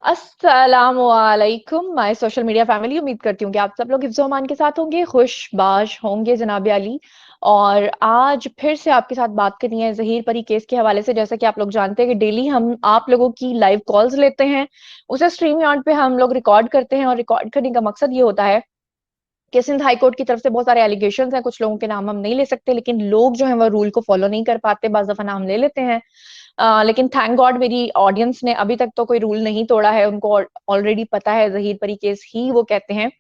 अस्सलामुअलैकुम my social media family. उम्मीद करती हूँ कि आप सब लोग हिफ्ज़ अमान के साथ होंगे, खुशबाश होंगे जनाब अली। और आज फिर से आपके साथ बात करनी है ज़हीर परी केस के हवाले से। जैसा कि आप लोग जानते हैं कि डेली हम आप लोगों की लाइव कॉल्स लेते हैं, उसे स्ट्रीम यार्ड पे हम लोग रिकॉर्ड करते हैं और रिकॉर्ड करने का मकसद ये होता है कि सिंध हाई कोर्ट की तरफ से बहुत सारे एलिगेशंस हैं। कुछ लोगों के नाम हम नहीं ले सकते, लेकिन लोग जो है वो रूल को फॉलो नहीं कर पाते, बाज़ दफा नाम ले लेते हैं। लेकिन थैंक गॉड मेरी ऑडियंस ने अभी तक तो कोई रूल नहीं तोड़ा है, उनको ऑलरेडी पता है ज़हीर परी केस ही वो कहते हैं।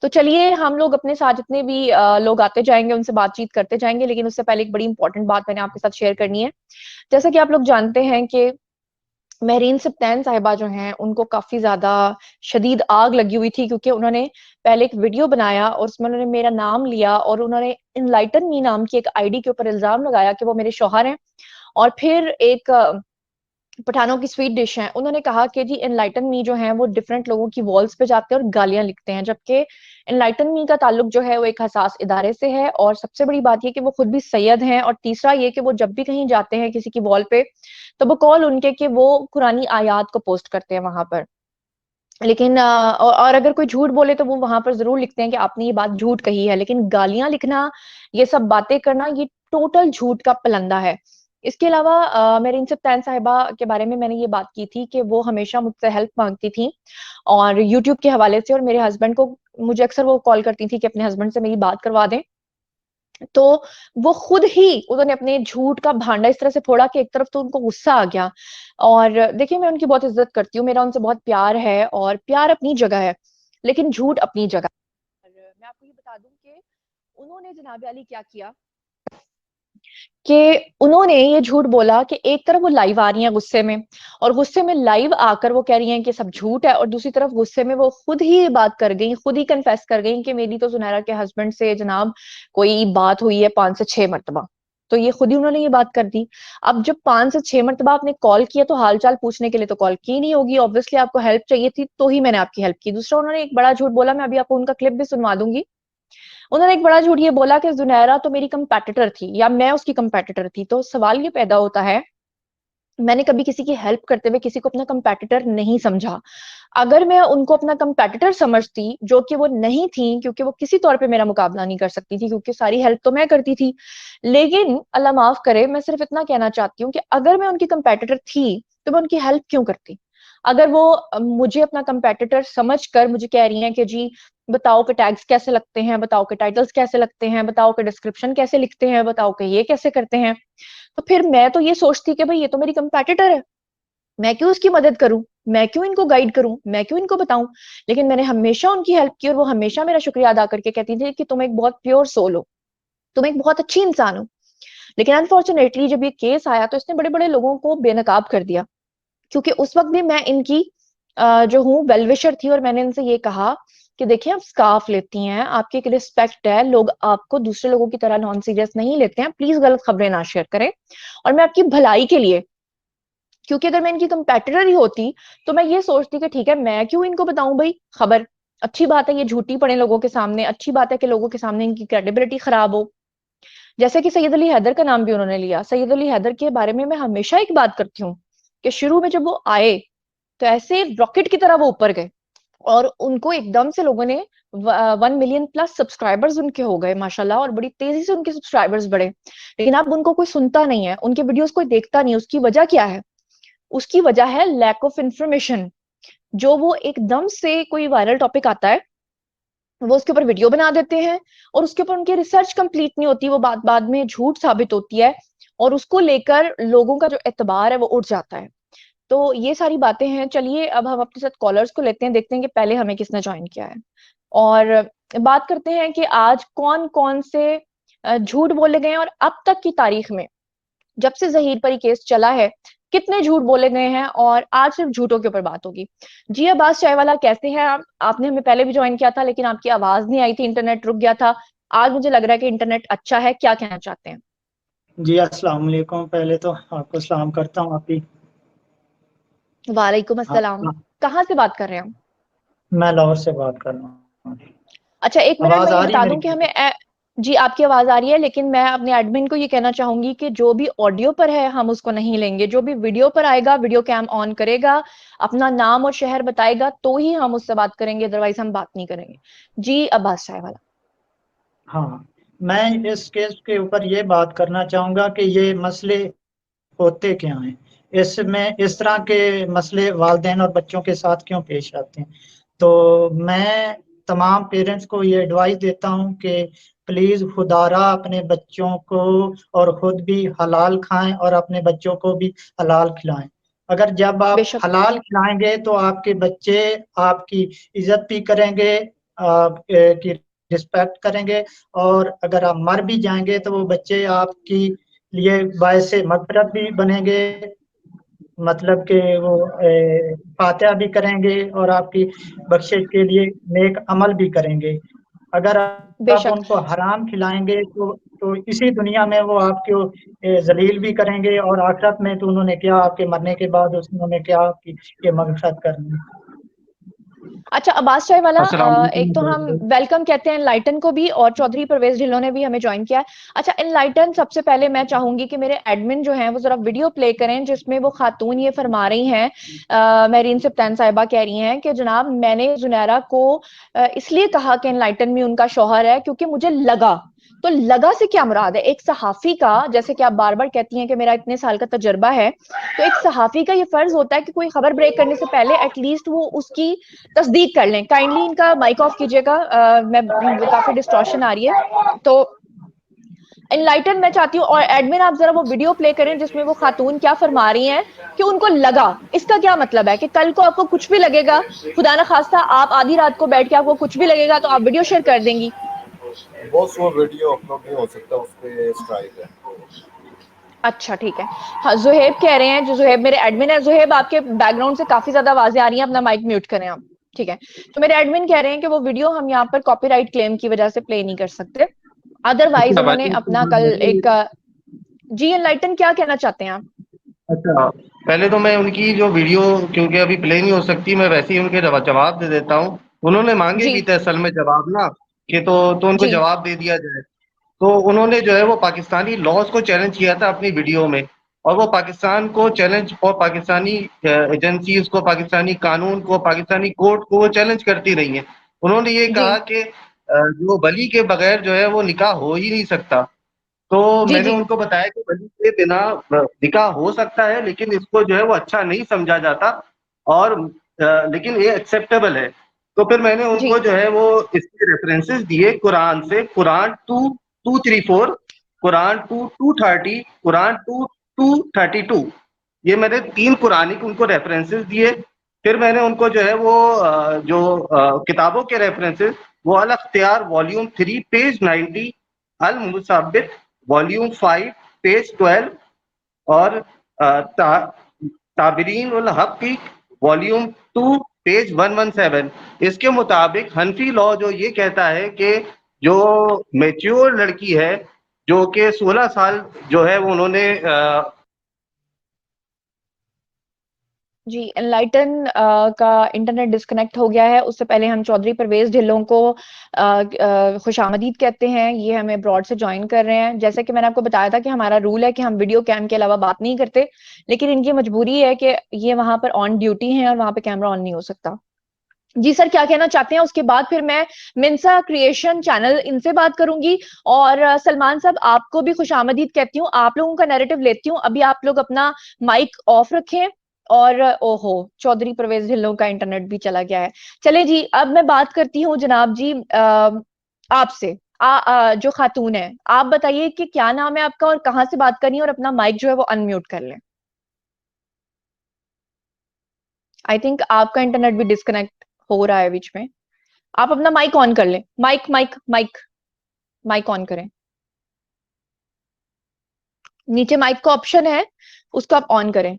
तो चलिए हम लोग अपने साथ जितने भी लोग आते जाएंगे उनसे बातचीत करते जाएंगे, लेकिन उससे पहले एक बड़ी इंपॉर्टेंट बात मैंने आपके साथ शेयर करनी है। जैसा कि आप लोग जानते हैं कि महरीन सब्तैन साहिबा जो हैं उनको काफी ज्यादा शदीद आग लगी हुई थी, क्योंकि उन्होंने पहले एक वीडियो बनाया और उसमें उन्होंने मेरा नाम लिया और उन्होंने इनलाइटन मी नाम की एक आईडी के ऊपर इल्जाम लगाया कि वो मेरे शौहर हैं। और फिर एक पठानों की स्वीट डिश है, उन्होंने कहा कि जी एनलाइटन मी जो है वो डिफरेंट लोगों की वॉल्स पे जाते हैं और गालियां लिखते हैं, जबकि एनलाइटन मी का ताल्लुक जो है वो एक हसास इदारे से है। और सबसे बड़ी बात ये कि वो खुद भी सैयद हैं, और तीसरा ये कि वो जब भी कहीं जाते हैं किसी की वॉल पे तो वो कॉल उनके कि वो कुरानी आयात को पोस्ट करते हैं वहां पर। लेकिन और अगर कोई झूठ बोले तो वो वहां पर जरूर लिखते हैं कि आपने ये बात झूठ कही है, लेकिन गालियां लिखना, ये सब बातें करना, ये टोटल झूठ का पलंदा है। इसके अलावा मेरिन सब्तैन साहिबा के बारे में मैंने ये बात की थी कि वो हमेशा मुझसे हेल्प मांगती थी और यूट्यूब के हवाले से, और मेरे हस्बैंड को, मुझे अक्सर वो कॉल करती थी कि अपने हस्बैंड से मेरी बात करवा दें। तो वो खुद ही उन्होंने अपने झूठ का भांडा इस तरह से फोड़ा कि एक तरफ तो उनको गुस्सा आ गया। और देखिए मैं उनकी बहुत इज्जत करती हूँ, मेरा उनसे बहुत प्यार है और प्यार अपनी जगह है, लेकिन झूठ अपनी जगह। और मैं आपको ये बता दूं कि उन्होंने जनाब अली क्या किया कि उन्होंने ये झूठ बोला कि एक तरफ वो लाइव आ रही हैं गुस्से में, और गुस्से में लाइव आकर वो कह रही हैं कि सब झूठ है, और दूसरी तरफ गुस्से में वो खुद ही ये बात कर गई, खुद ही कन्फेस कर गई कि मेरी तो सुनैरा के हस्बैंड से जनाब कोई बात हुई है 5 से 6 मरतबा। तो ये खुद ही उन्होंने ये बात कर दी। अब जब 5 से 6 मरतबा आपने कॉल किया तो हालचाल पूछने के लिए तो कॉल की नहीं होगी, ऑब्वियसली आपको हेल्प चाहिए थी, तो ही मैंने आपकी हेल्प की। दूसरा उन्होंने एक बड़ा झूठ बोला, मैं अभी आपको उनका क्लिप भी सुनवा दूंगी। उन्होंने एक बड़ा झूठ ये बोला कि जुनैरा तो मेरी कंपेटिटर थी या मैं उसकी कंपेटिटर थी। तो सवाल ये पैदा होता है, मैंने कभी किसी की हेल्प करते हुए किसी को अपना कंपेटिटर नहीं समझा। अगर मैं उनको अपना कंपेटिटर समझती, जो कि वो नहीं थी, क्योंकि वो किसी तौर पे मेरा मुकाबला नहीं कर सकती थी, क्योंकि सारी हेल्प तो मैं करती थी। लेकिन अल्लाह माफ करे, मैं सिर्फ इतना कहना चाहती हूँ कि अगर मैं उनकी कंपेटिटर थी तो मैं उनकी हेल्प क्यों करती। अगर वो मुझे अपना कंपेटिटर समझ कर मुझे कह रही हैं कि जी बताओ कि टैग्स कैसे लगते हैं, बताओ कि टाइटल्स कैसे लगते हैं, बताओ कि डिस्क्रिप्शन कैसे लिखते हैं, बताओ कि ये कैसे करते हैं, तो फिर मैं तो ये सोचती कि भाई ये तो मेरी कंपेटिटर है, मैं क्यों उसकी मदद करूं, मैं क्यों इनको गाइड करूं, मैं क्यों इनको बताऊं। लेकिन मैंने हमेशा उनकी हेल्प की और वो हमेशा मेरा शुक्रिया अदा करके कहती थी कि तुम एक बहुत प्योर सोल हो, तुम एक बहुत अच्छी इंसान हो। लेकिन अनफॉर्चुनेटली जब ये केस आया तो इसने बड़े बड़े लोगों को बेनकाब कर दिया, क्योंकि उस वक्त भी मैं इनकी जो हूँ वेलविशर थी, और मैंने इनसे ये कहा कि देखिए आप स्कार्फ लेती हैं, आपकी एक रिस्पेक्ट है, लोग आपको दूसरे लोगों की तरह नॉन सीरियस नहीं लेते हैं, प्लीज गलत खबरें ना शेयर करें। और मैं आपकी भलाई के लिए, क्योंकि अगर मैं इनकी कंपेटिटर ही होती तो मैं ये सोचती कि ठीक है मैं क्यों इनको बताऊं भाई खबर, अच्छी बात है ये झूठी पड़े लोगों के सामने, अच्छी बात है कि लोगों के सामने इनकी क्रेडिबिलिटी खराब हो। जैसे कि सैयद अली हैदर का नाम भी उन्होंने लिया, सैयद अली हैदर के बारे में मैं हमेशा एक बात करती हूँ कि शुरू में जब वो आए तो ऐसे रॉकेट की तरह वो ऊपर गए, और उनको एकदम से लोगों ने 1 मिलियन प्लस सब्सक्राइबर्स उनके हो गए माशाल्लाह, और बड़ी तेजी से उनके सब्सक्राइबर्स बढ़े। लेकिन अब उनको कोई सुनता नहीं है, उनके वीडियोस कोई देखता नहीं। उसकी वजह क्या है? उसकी वजह है लैक ऑफ इंफॉर्मेशन। जो वो एकदम से कोई वायरल टॉपिक आता है, वो उसके ऊपर वीडियो बना देते हैं, और उसके ऊपर उनकी रिसर्च कंप्लीट नहीं होती, वो बात बाद में झूठ साबित होती है, और उसको लेकर लोगों का जो एतबार है वो उठ जाता है। तो ये सारी बातें हैं। चलिए अब हम अपने साथ कॉलर्स को लेते हैं, देखते हैं कि पहले हमें किसने ज्वाइन किया है, और बात करते हैं कि आज कौन कौन से झूठ बोले गए हैं, और अब तक की तारीख में जब से ज़हीर परी केस चला है कितने झूठ बोले गए हैं, और आज सिर्फ झूठों के ऊपर बात होगी। जी अब्बास चायवाला, कैसे हैं आप? आपने हमें पहले भी ज्वाइन किया था लेकिन आपकी आवाज नहीं आई थी, इंटरनेट रुक गया था। आज मुझे लग रहा है कि इंटरनेट अच्छा है, क्या कहना चाहते हैं? जी अस्सलाम वालेकुम। पहले तो आपको सलाम करता हूँ। आप ही वालेकुम अस्सलाम। आप, कहाँ से बात कर रहे हैं हम? मैं लाहौर से बात कर रहा हूँ। अच्छा एक मिनट, आवाज मैं ये आ रही है बता दूं मेरी? कि हमें जी, आपकी आवाज़ आ रही है, लेकिन मैं अपने एडमिन को ये कहना चाहूँगी कि जो भी ऑडियो पर है हम उसको नहीं लेंगे। जो भी वीडियो पर आएगा, वीडियो कैम ऑन करेगा, अपना नाम और शहर बताएगा तो ही हम उससे बात करेंगे, अदरवाइज़ हम बात नहीं करेंगे। जी, अब्बास चाय वाला। हाँ, मैं इस केस के ऊपर ये बात करना चाहूँगा कि ये मसले होते क्या हैं? इसमें इस तरह के मसले वालिदैन और बच्चों के साथ क्यों पेश आते हैं? तो मैं तमाम पेरेंट्स को ये एडवाइस देता हूँ कि प्लीज़ खुदारा अपने बच्चों को और खुद भी हलाल खाएँ और अपने बच्चों को भी हलाल खिलाएँ। अगर जब आप बेशक। हलाल खिलाएँगे तो आपके बच्चे आपकी इज़्ज़त भी करेंगे, आप की रिस्पेक्ट करेंगे, और अगर आप मर भी जाएँगे तो वो बच्चे आपकी लिए बायसे मग़फ़िरत भी बनेंगे, मतलब कि वो फ़ातिहा भी करेंगे और आपकी बख़्शिश के लिए नेक अमल भी करेंगे। अगर आप बेशक। उनको हराम खिलाएँगे तो इसी दुनिया में वो आपको ज़लील भी करेंगे, और आख़िरत में तो उन्होंने क्या, आपके मरने के बाद उन्होंने क्या आपकी ये मग़फ़िरत करनी। अच्छा, अब्बास चाय वाला, अस्सलाम वालेकुम एक तो हम भाई। वेलकम कहते हैं एनलाइटन को भी, और चौधरी परवेज़ ढिल्लों ने भी हमें जॉइन किया है। अच्छा एनलाइटन, सबसे पहले मैं चाहूँगी कि मेरे एडमिन जो हैं वो ज़रा वीडियो प्ले करें जिसमें वो खातून ये फरमा रही हैं, मेरीन सुल्तान साहिबा कह रही हैं कि जनाब मैंने ज़ुनैरा को इसलिए कहा कि एनलाइटन भी उनका शौहर है क्योंकि मुझे लगा। तो लगा से क्या मुराद है? एक सहाफ़ी का, जैसे कि आप बार-बार कहती हैं कि मेरा इतने साल का तजुर्बा है, तो एक सहाफ़ी का ये फ़र्ज़ होता है कि कोई खबर ब्रेक करने से पहले एटलीस्ट वो उसकी तस्दीक कर लें। काइंडली इनका माइक ऑफ कीजिएगा, मैं काफ़ी डिस्टॉर्शन आ रही है। तो एनलाइटन मैं चाहती हूँ, और एडमिन आप ज़रा वो वीडियो प्ले करें जिसमें वो खातून क्या फरमा रही हैं कि उनको लगा। इसका क्या मतलब है कि कल को आपको कुछ भी लगेगा, खुदा ना खास्ता आप आधी रात को बैठ के आपको कुछ भी लगेगा तो आप वीडियो शेयर कर देंगी? बॉस वो वीडियो अपलोड नहीं हो सकता, उस पे स्ट्राइक है। अच्छा ठीक है। हाँ, ज़ुहैब कह रहे हैं, जो ज़ुहैब मेरे एडमिन है, ज़ुहैब आपके बैकग्राउंड से काफ़ी ज़्यादा आवाज़ें आ रही हैं, अपना माइक म्यूट करें आप। ठीक है। तो मेरे एडमिन कह रहे हैं कि वो वीडियो हम यहाँ पर कॉपीराइट क्लेम की वजह से प्ले नहीं कर सकते। अदरवाइज़ अच्छा उन्होंने वालेकुम अपना सलाम कल भाई। एक जी एनलाइटन क्या कहना चाहते हैं आप? अच्छा, पहले तो मैं उनकी जो वीडियो क्योंकि अभी प्ले नहीं हो सकती, मैं वैसे ही उनके जवाब दे देता हूँ। उन्होंने माँगे जी, भी थे असल में जवाब ना, कि तो उनको जी, जवाब दे दिया जाए। तो उन्होंने जो है वो पाकिस्तानी लॉज़ को चैलेंज किया था अपनी वीडियो में, और वो पाकिस्तान को चैलेंज, और पाकिस्तानी एजेंसीज़ को, पाकिस्तानी कानून को, पाकिस्तानी कोर्ट को वो चैलेंज करती रही हैं। उन्होंने ये जी, कहा कि जो वली के बगैर जो है वो निकाह हो ही नहीं सकता। तो जी, मैंने जी, उनको बताया कि वली के बिना निकाह हो सकता है, लेकिन इसको जो है वो अच्छा नहीं समझा जाता, और लेकिन ये एक्सेप्टेबल है। तो फिर मैंने जी, उनको जो है वो इसके रेफरेंसेस दिए कुरान से, कुरान 2:234, कुरान 2:230, कुरान 2:232। ये मैंने 3 कुरानिक उनको रेफरेंसेस दिए। फिर मैंने उनको जो है वो किताबों के रेफरेंसेस, वो अल अख्तियार वॉल्यूम 3 पेज 90, अल मुसाबित वॉल्यूम 5 पेज 12, और ताबरीन उल हक की वॉल्यूम 2 पेज 117। इसके मुताबिक हनफी लॉ जो ये कहता है कि जो मैच्योर लड़की है, जो कि 16 साल जो है वो उन्होंने जी, एनलाइटन का इंटरनेट डिस्कनेक्ट हो गया है। उससे पहले हम चौधरी परवेज़ ढिल्लों को खुशामदीद कहते हैं। ये हमें अब्रॉड से जॉइन कर रहे हैं। जैसे कि मैंने आपको बताया था कि हमारा रूल है कि हम वीडियो कैम के अलावा बात नहीं करते, लेकिन इनकी मजबूरी है कि ये वहाँ पर ऑन ड्यूटी हैं और वहाँ पे कैमरा ऑन नहीं हो सकता। जी सर, क्या कहना चाहते हैं? उसके बाद फिर मैं मिन्सा क्रिएशन चैनल इनसे बात करूँगी, और सलमान साहब आपको भी खुशामदीद कहती हूँ। आप लोगों का नैरेटिव लेती हूँ। अभी आप लोग अपना माइक ऑफ रखें, और ओहो! चौधरी परवेज़ ढिल्लों का इंटरनेट भी चला गया है। चलिए जी, अब मैं बात करती हूँ जनाब जी आपसे। जो खातून है, आप बताइए कि क्या नाम है आपका और कहाँ से बात कर रही हैं, और अपना माइक जो है वो अनम्यूट कर लें। आई थिंक आपका इंटरनेट भी डिस्कनेक्ट हो रहा है बीच में। आप अपना माइक ऑन कर लें। Mike mike mike mike on करें। नीचे माइक का ऑप्शन है, उसको आप ऑन करें।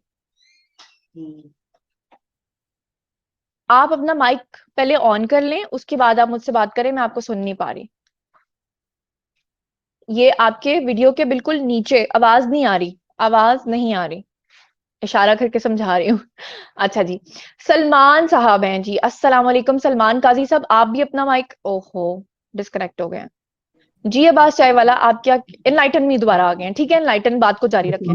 आप अपना माइक पहले ऑन कर लें, उसके बाद आप मुझसे बात करें, मैं आपको सुन नहीं पा रही। ये आपके वीडियो के बिल्कुल नीचे आवाज नहीं आ रही, आवाज नहीं आ रही। इशारा करके समझा रही हूँ। अच्छा जी, सलमान साहब हैं जी। अस्सलाम वालेकुम सलमान काजी साहब, आप भी अपना माइक, ओहो डिस्कनेक्ट हो गए हैं। जी अब्बास चाय वाला, आप क्या एनलाइटन में दोबारा आ गए हैं? ठीक है, एनलाइटन बात को जारी रखें।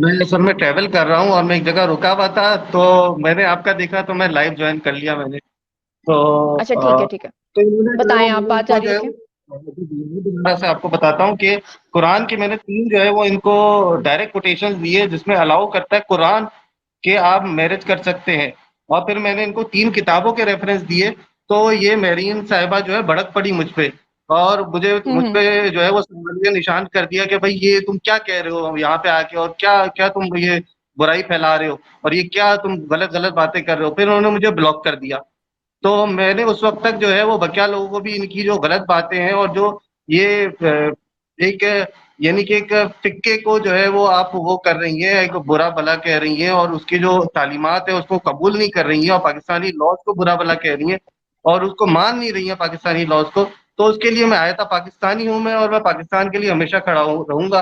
मैं सर मैं ट्रेवल कर रहा हूँ और मैं एक जगह रुका हुआ था, तो मैंने आपका देखा तो मैं लाइव ज्वाइन कर लिया मैंने। तो अच्छा ठीक है, ठीक है, तो इन्होंने जो है बताएं, वो आप मैंने बात इनको जारी जो है रखें। दोबारा से आपको बताता हूँ कि कुरान के मैंने 3 जो है वो इनको डायरेक्ट कोटेशंस दिए जिसमें अलाउ करता है कुरान के आप मैरिज कर सकते हैं। और फिर मैंने इनको 3 किताबों के रेफरेंस दिए, तो ये मेरीन साहिबा जो है भड़क पड़ी मुझ पे और मुझ हम्म। पे जो है वो सवालिया निशान कर दिया कि भाई ये तुम क्या कह रहे हो यहाँ पे आके, और क्या क्या तुम ये बुराई फैला रहे हो और ये क्या तुम गलत गलत बातें कर रहे हो। फिर उन्होंने मुझे ब्लॉक कर दिया। तो मैंने उस वक्त तक जो है वो बकिया लोगों को भी इनकी जो गलत बातें हैं और जो ये एक यानी कि एक फिक्के को जो है वो आप वो कर रही हैं, एक बुरा भला कह रही हैं और उसकी जो तालीमात है उसको कबूल नहीं कर रही हैं और पाकिस्तानी लॉज को बुरा भला कह रही हैं और उसको मान नहीं रही हैं पाकिस्तानी लॉज को। तो उसके लिए मैं आया था, पाकिस्तानी हूँ मैं और मैं पाकिस्तान के लिए हमेशा खड़ा रहूंगा।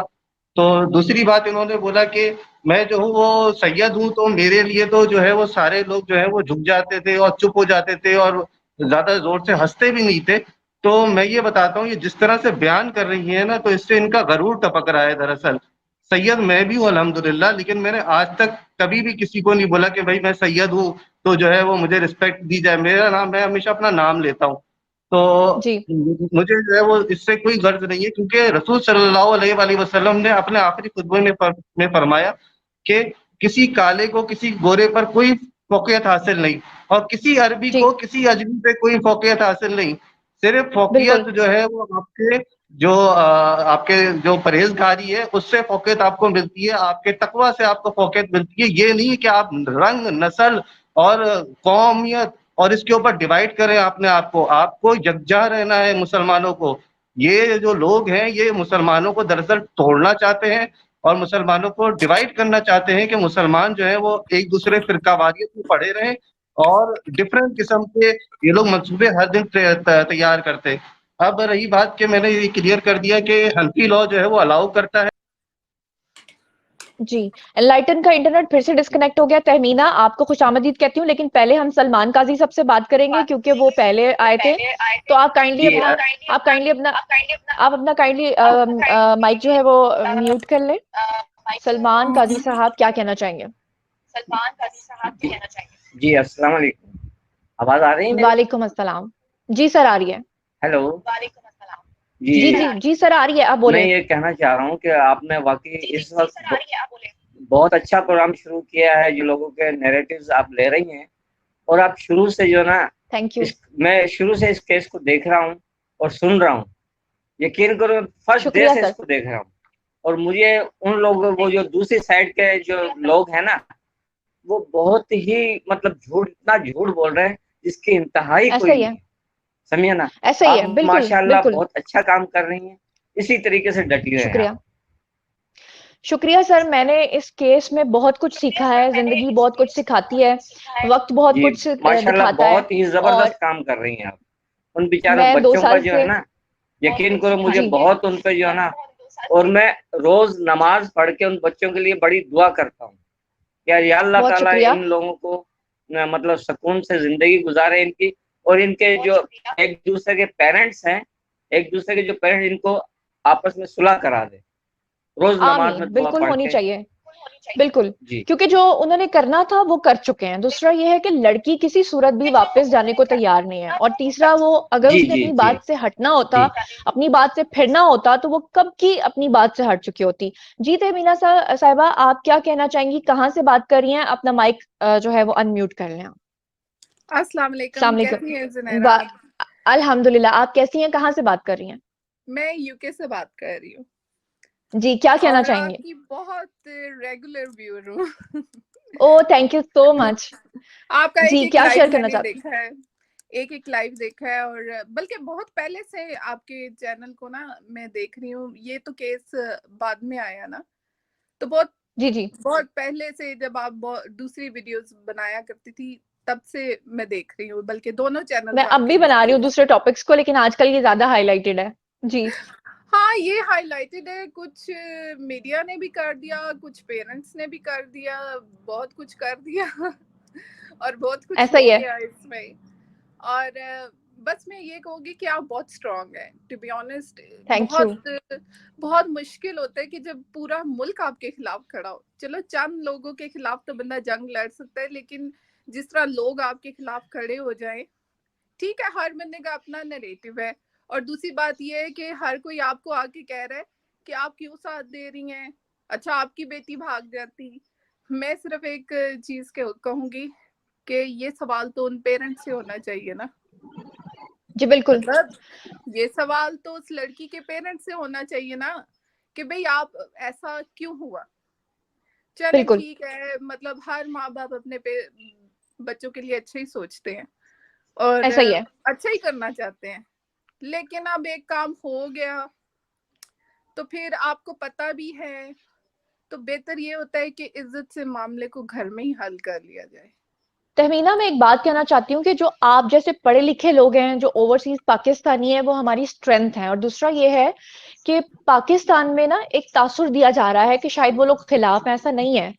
तो दूसरी बात इन्होंने बोला कि मैं जो हूँ वो सैयद हूँ, तो मेरे लिए तो जो है वो सारे लोग जो है वो झुक जाते थे और चुप हो जाते थे और ज्यादा जोर से हंसते भी नहीं थे। तो मैं ये बताता हूँ, ये जिस तरह से बयान कर रही है ना, तो इससे इनका गरूर टपक रहा है। दरअसल सैयद मैं भी हूँ अल्हम्दुलिल्लाह, लेकिन मैंने आज तक कभी भी किसी को नहीं बोला कि भाई मैं सैयद हूँ तो जो है वो मुझे रिस्पेक्ट दी जाए। मेरा नाम, मैं हमेशा अपना नाम लेता हूँ। तो जी मुझे जो है वो इससे कोई गर्ज नहीं है, क्योंकि रसूल सल्लल्लाहु अलैहि वसल्लम ने अपने आखिरी खुतबे में फरमाया कि किसी काले को किसी गोरे पर कोई फौकियत हासिल नहीं और किसी अरबी जी को किसी अजमी पे कोई फौकियत हासिल नहीं। सिर्फ बिल्कुल। फौकियत जो है वो आपके जो परहेजगारी है उससे फौकियत आपको मिलती है, आपके तकवा से आपको फौकियत मिलती है। ये नहीं कि आप रंग, नस्ल और कौमियत और इसके ऊपर डिवाइड करें अपने आप को। आपको यकजा रहना है मुसलमानों को। ये जो लोग हैं ये मुसलमानों को दरअसल तोड़ना चाहते हैं और मुसलमानों को डिवाइड करना चाहते हैं कि मुसलमान जो है वो एक दूसरे फिरकावारियत में पड़े रहें और डिफरेंट किस्म के ये लोग मंसूबे हर दिन तैयार करते हैं। अब रही बात कि मैंने ये क्लियर कर दिया कि हनफी लॉ जो है वो अलाउ करता है। जी, एनलाइटन का इंटरनेट फिर से डिस्कनेक्ट हो गया। तहमीना, आपको खुशामदीद कहती हूँ, लेकिन पहले हम सलमान काजी साहब से बात करेंगे क्योंकि वो पहले आए थे। तो आप काइंडली जी अपना काइंडली माइक जो है वो म्यूट कर लें। सलमान काजी साहब क्या कहना चाहेंगे? जी अस्सलाम वालेकुम। आवाज आ रही है मेरी? वालेकुम अस्सलाम। जी सर, आ रही है। हेलो। जी जी जी जी सर, आ रही है, आप मैं बोले। ये कहना चाह रहा हूँ कि आपने वाकई इस वक्त बहुत अच्छा प्रोग्राम शुरू किया है। जो लोगों के नैरेटिव्स आप ले रही हैं और आप शुरू से जो ना थैंक यू। मैं शुरू से इस केस को देख रहा हूँ और सुन रहा हूँ। यकीन करो फर्स्ट डे शुक्रिया से सर। इसको देख रहा हूँ और मुझे उन लोगों, वो जो दूसरी साइड के जो लोग हैं ना, वो बहुत ही मतलब झूठ, इतना झूठ बोल रहे हैं जिसकी इंतहाई ऐसा कोई ही नहीं है, है। समझिए ना। ऐसा ही आप है, बिल्कुल माशाल्लाह बिल्कुल। बहुत अच्छा काम कर रही हैं, इसी तरीके से डटी रहे आप। शुक्रिया। शुक्रिया सर, मैंने इस केस में बहुत कुछ सीखा है। जिंदगी बहुत कुछ सिखाती है, वक्त बहुत जी कुछ माशाल्लाह दिखाता है। बहुत ही जबरदस्त और काम कर रही हैं आप। उन बेचारों मैं 2 बच्चों का साल जो है से ना, यकीन करो मुझे जी बहुत उन पे जो है ना, और मैं रोज नमाज पढ़ के उन बच्चों के लिए बड़ी दुआ करता हूँ कि या अल्लाह बहुत ताला शुक्रिया। इन लोगों को मतलब सुकून से जिंदगी गुजारे इनकी, और इनके जो एक दूसरे के पेरेंट्स हैं, एक दूसरे के जो पेरेंट्स, इनको आपस में सुलह करा दे रोज नमाज में आमीन, दुआ बिल्कुल पढ़ होनी के। चाहिए, बिल्कुल। जी क्योंकि जो उन्होंने करना था वो कर चुके हैं। दूसरा ये है कि लड़की किसी सूरत भी वापस जाने को तैयार नहीं है। और तीसरा, वो अगर जी उसने जी अपनी जी बात से हटना होता, जी अपनी बात से फिरना होता, तो वो कब की अपनी बात से हट चुकी होती। जी तहमीना साहिबा, आप क्या कहना चाहेंगी? कहाँ से बात कर रही हैं? अपना माइक जो है वो अनम्यूट कर लें आप। अस्सलाम वालेकुम, अस्सलाम कैसी हैं वालेकुम। ज़ुनैरा आप? अल्हम्दुलिल्लाह, आप कैसी हैं? कहाँ से बात कर रही हैं? मैं यूके से बात कर रही हूँ जी, क्या कहना और चाहेंगे? आपकी बहुत रेगुलर व्यूअर हूँ। ओह, थैंक यू सो मच। आपका जी, एक-एक क्या लाइव शेयर करना मैंने चाहती हैं? देखा है, एक-एक लाइव देखा है और बल्कि बहुत पहले से आपके चैनल को ना मैं देख रही हूँ। ये तो केस बाद में आया ना, तो बहुत जी, जी। बहुत पहले से जब आप दूसरी वीडियोस बनाया करती थी, तब से मैं देख रही हूँ, बल्कि दोनों मैं चैनल्स अब आपके भी बना रही देखे हूँ हैं। दूसरे टॉपिक्स को, लेकिन आजकल ये ज़्यादा हाइलाइटेड है। जी। हाँ, ये हाइलाइटेड है, कुछ मीडिया ने भी कर दिया, कुछ पेरेंट्स ने भी कर दिया, बहुत कुछ कर दिया और बहुत कुछ ऐसा हो ही है। गया इसमें। और बस मैं ये कहूंगी कि आप बहुत स्ट्रांग हैं, to be honest. Thank you. बहुत मुश्किल होता है कि जब पूरा मुल्क आपके खिलाफ खड़ा हो। चलो चंद लोगों के खिलाफ तो बंदा जंग लड़ सकता है, लेकिन जिस तरह लोग आपके खिलाफ खड़े हो जाएं, ठीक है, हर बंदे का अपना नैरेटिव है। और दूसरी बात ये है कि हर कोई आपको आके कह रहा है कि आप क्यों साथ दे रही हैं, अच्छा आपकी बेटी भाग जाती। मैं सिर्फ एक चीज कहूंगी कि ये सवाल तो उन पेरेंट्स से होना चाहिए ना। जी बिल्कुल। मतलब ये सवाल तो उस लड़की के पेरेंट्स से होना चाहिए ना कि भाई आप ऐसा क्यों हुआ। चले बिल्कुल ठीक है, मतलब हर माँ बाप अपने बच्चों के लिए अच्छा ही सोचते हैं और ऐसा ही है। अच्छा ही करना चाहते हैं, लेकिन अब एक काम हो गया तो फिर आपको पता भी है, तो बेहतर ये होता है कि इज्जत से मामले को घर में ही हल कर लिया जाए। तहमीना, मैं एक बात कहना चाहती हूँ कि जो आप जैसे पढ़े लिखे लोग हैं, जो ओवरसीज पाकिस्तानी है, वो हमारी स्ट्रेंथ है। और दूसरा ये है कि पाकिस्तान में ना एक तासुर दिया जा रहा है कि शायद वो लोग खिलाफ हैं, ऐसा नहीं है।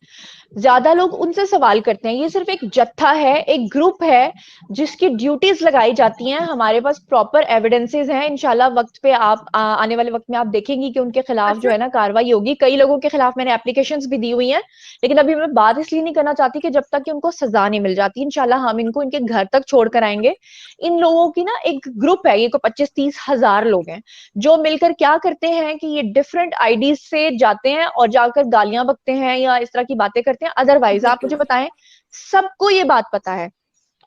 ज्यादा लोग उनसे सवाल करते हैं। ये सिर्फ एक जत्था है, एक ग्रुप है जिसकी ड्यूटीज लगाई जाती हैं। हमारे पास प्रॉपर एविडेंसेस हैं। इंशाल्लाह वक्त पे आप आने वाले वक्त में आप देखेंगी कि उनके खिलाफ जो अच्छा, है ना कार्रवाई होगी। कई लोगों के खिलाफ मैंने एप्लीकेशंस भी दी हुई हैं, लेकिन अभी मैं बात इसलिए नहीं करना चाहती कि जब तक कि उनको सजा नहीं मिल जाती। इंशाल्लाह हम इनको इनके घर तक छोड़ कर आएंगे। इन लोगों की ना एक ग्रुप है, ये को 25-30 हजार लोग हैं जो मिलकर क्या करते हैं कि ये डिफरेंट आईडीज से जाते हैं और जाकर गालियां बकते हैं या इस तरह की बातें करते हैं। अदरवाइज आप मुझे बताएं, सबको ये बात पता है।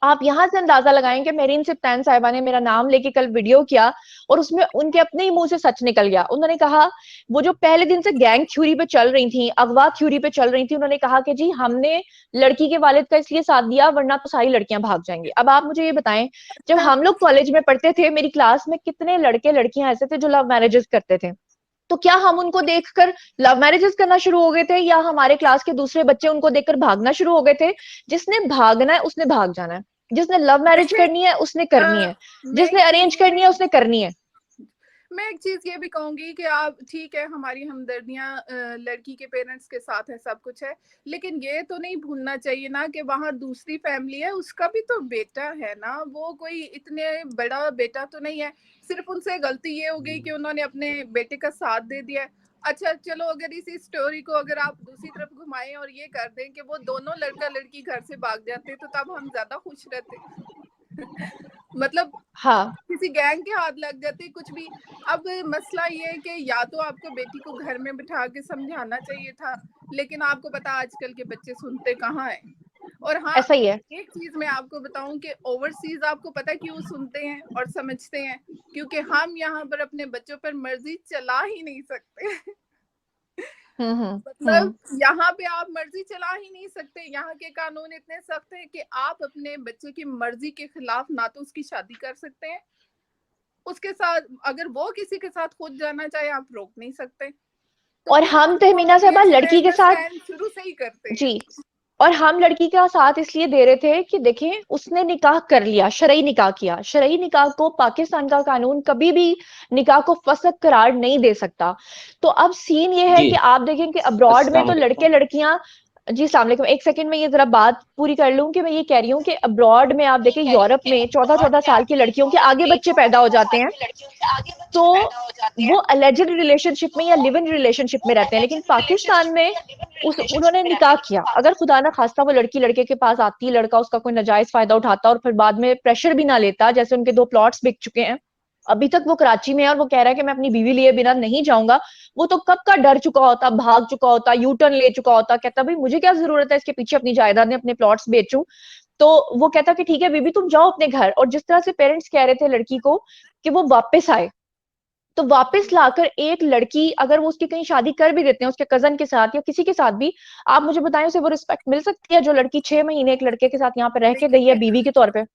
आप यहां से अंदाजा लगाएं कि मेरीन सिप्तान साहिबा ने मेरा नाम लेके कल वीडियो किया और उसमें उनके अपने ही मुंह से सच निकल गया। उन्होंने कहा, वो जो पहले दिन से गैंग थ्योरी पे चल रही थी, अगवा थ्योरी पे चल रही थी, उन्होंने कहा कि जी हमने लड़की के वालिद का इसलिए साथ दिया वरना तो सारी लड़कियां भाग जाएंगी। अब आप मुझे ये बताएं, जब अच्छा, हम लोग कॉलेज में पढ़ते थे, मेरी क्लास में कितने लड़के लड़कियां ऐसे थे जो लव मैरिजेस करते थे। तो क्या हम उनको देखकर लव मैरिजेस करना शुरू हो गए थे, या हमारे क्लास के दूसरे बच्चे उनको देखकर भागना शुरू हो गए थे? जिसने भागना है उसने भाग जाना है, जिसने लव मैरिज वैसे करनी है उसने करनी है, मैं एक जिसने चीज अरेंज ये करनी है उसने करनी है। मैं एक चीज ये भी कहूंगी कि आप ठीक है, हमारी हमदर्दियां लड़की के पेरेंट्स के साथ है, सब कुछ है, लेकिन ये तो नहीं भूलना चाहिए ना कि वहाँ दूसरी फैमिली है, उसका भी तो बेटा है ना। वो कोई इतने बड़ा बेटा तो नहीं है। सिर्फ उनसे गलती ये हो गई कि उन्होंने अपने बेटे का साथ दे दिया। अच्छा चलो, अगर इसी स्टोरी को अगर आप दूसरी तरफ घुमाएं और ये कर दें कि वो दोनों लड़का लड़की घर से भाग जाते, तो तब हम ज्यादा खुश रहते। मतलब हाँ किसी गैंग के हाथ लग जाते कुछ भी। अब मसला ये है कि या तो आपको बेटी को घर में बिठा के समझाना चाहिए था, लेकिन आपको पता आजकल के बच्चे सुनते कहाँ हैं। और हाँ, ऐसा ही है। एक चीज मैं आपको बताऊं कि ओवरसीज आपको पता क्यों सुनते हैं और समझते हैं, क्योंकि हम यहाँ पर अपने बच्चों पर मर्जी चला ही नहीं सकते। मतलब हम्म। यहाँ पे आप मर्जी चला ही नहीं सकते। यहाँ के कानून इतने सख्त हैं कि आप अपने बच्चे की मर्जी के खिलाफ ना तो उसकी शादी कर सकते हैं, उसके साथ अगर वो किसी के साथ खुद जाना चाहे आप रोक नहीं सकते। तो और फिर हम वो तहमीना ये साहबा लड़की स्टैंड के साथ, स्टैंड शुरू से ही करते हैं। जी, और हम लड़की का साथ इसलिए दे रहे थे कि देखें उसने निकाह कर लिया, शरई निकाह किया। शरई निकाह को पाकिस्तान का कानून कभी भी निकाह को फसक करार नहीं दे सकता। तो अब सीन ये है जी, कि आप देखें कि अब्रॉड में अस्सलाम तो लड़के वालेकुम। लड़कियां, जी अस्सलाम वालेकुम, एक सेकंड में ये जरा बात पूरी कर लूं कि मैं ये कह रही हूँ कि अब्रॉड में आप देखें, यूरोप में 14-14 साल की लड़कियों के आगे बच्चे पैदा हो जाते हैं। तो वो अलेजेड रिलेशनशिप में या लिव इन रिलेशनशिप में रहते हैं, लेकिन पाकिस्तान में उन्होंने निकाह किया। अगर खुदा ना खास्ता वो लड़की लड़के के पास आती, लड़का उसका कोई नाजायज फायदा उठाता और फिर बाद में प्रेशर भी ना लेता, जैसे उनके 2 प्लॉट्स बिक चुके हैं, अभी तक वो कराची में है और वो कह रहा है कि मैं अपनी बीवी लिए बिना नहीं जाऊंगा। वो तो कब का डर चुका होता, भाग चुका होता, यू टर्न ले चुका होता, कहता भाई मुझे क्या जरूरत है इसके पीछे अपनी जायदाद में अपने प्लॉट्स बेचूं। तो वो कहता कि ठीक है बीबी तुम जाओ अपने घर। और जिस तरह से पेरेंट्स कह रहे थे लड़की को कि वो वापस आए, तो वापस लाकर एक लड़की अगर वो उसकी कहीं शादी कर भी देते हैं उसके कजन के साथ या किसी के साथ भी, आप मुझे बताएं उसे वो रिस्पेक्ट मिल सकती है जो लड़की 6 महीने एक लड़के के साथ यहाँ पे रह के गई है देखिए, बीवी के तौर पे?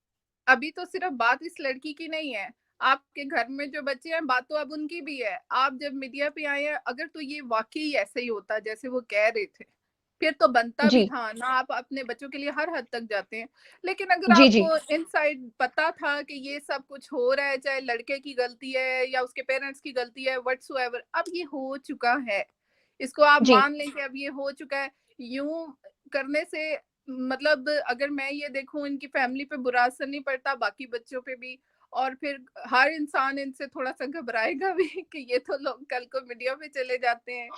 अभी तो सिर्फ बात इस लड़की की नहीं है, आपके घर में जो बच्चे हैं बात तो अब उनकी भी है। आप जब मीडिया पे आए हैं, अगर तो ये वाकई ऐसे ही होता जैसे वो कह रहे थे, फिर तो बनता भी जी था ना, आप अपने बच्चों के लिए हर हद तक जाते हैं। लेकिन अगर जी जी आपको इनसाइड पता था कि ये सब कुछ हो रहा है, चाहे लड़के की गलती है या उसके पेरेंट्स की गलती है, व्हाटसोएवर, अब ये हो चुका है, इसको आप जी मान लें कि अब ये हो चुका है। यूं करने से मतलब अगर मैं ये देखूं, इनकी फैमिली पे बुरा असर नहीं पड़ता, बाकी बच्चों पे भी। और फिर हर इंसान इनसे थोड़ा सा घबराएगा भी कि ये तो लोग कल को मीडिया में चले जाते हैं,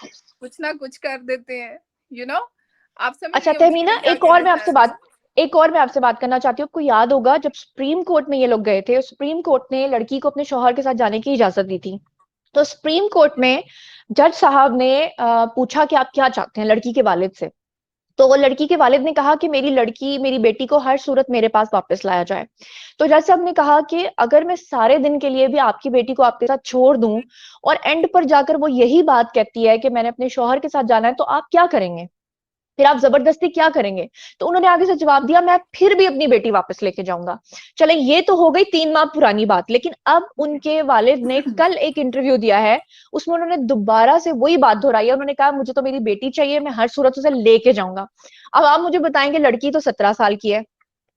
कुछ ना कुछ कर देते हैं, यू नो। आप समझ अच्छा रही होंगी तहमीना, मैं क्या एक और कहना मैं चाह आपसे रही हूँ। बात एक और मैं आपसे बात करना चाहती हूँ। आपको याद होगा जब सुप्रीम कोर्ट में ये लोग गए थे, सुप्रीम कोर्ट ने लड़की को अपने शौहर के साथ जाने की इजाजत दी थी। तो सुप्रीम कोर्ट में जज साहब ने पूछा कि आप क्या चाहते हैं लड़की के वालिद से। तो वो लड़की के वालिद ने कहा कि मेरी बेटी को हर सूरत मेरे पास वापस लाया जाए। तो जज साहब ने कहा कि अगर मैं सारे दिन के लिए भी आपकी बेटी को आपके साथ छोड़ दूं और एंड पर जाकर वो यही बात कहती है कि मैंने अपने शौहर के साथ जाना है, तो आप क्या करेंगे? फिर आप जबरदस्ती क्या करेंगे? तो उन्होंने आगे से जवाब दिया, मैं फिर भी अपनी बेटी वापस लेके जाऊंगा। चले, ये तो हो गई 3 माह पुरानी बात, लेकिन अब उनके वालिद ने कल एक इंटरव्यू दिया है, उसमें उन्होंने दोबारा से वही बात दोहराई है। उन्होंने कहा मुझे तो मेरी बेटी चाहिए, मैं हर सूरत से लेके जाऊंगा। अब आप मुझे बताएंगे, लड़की तो 17 साल की है,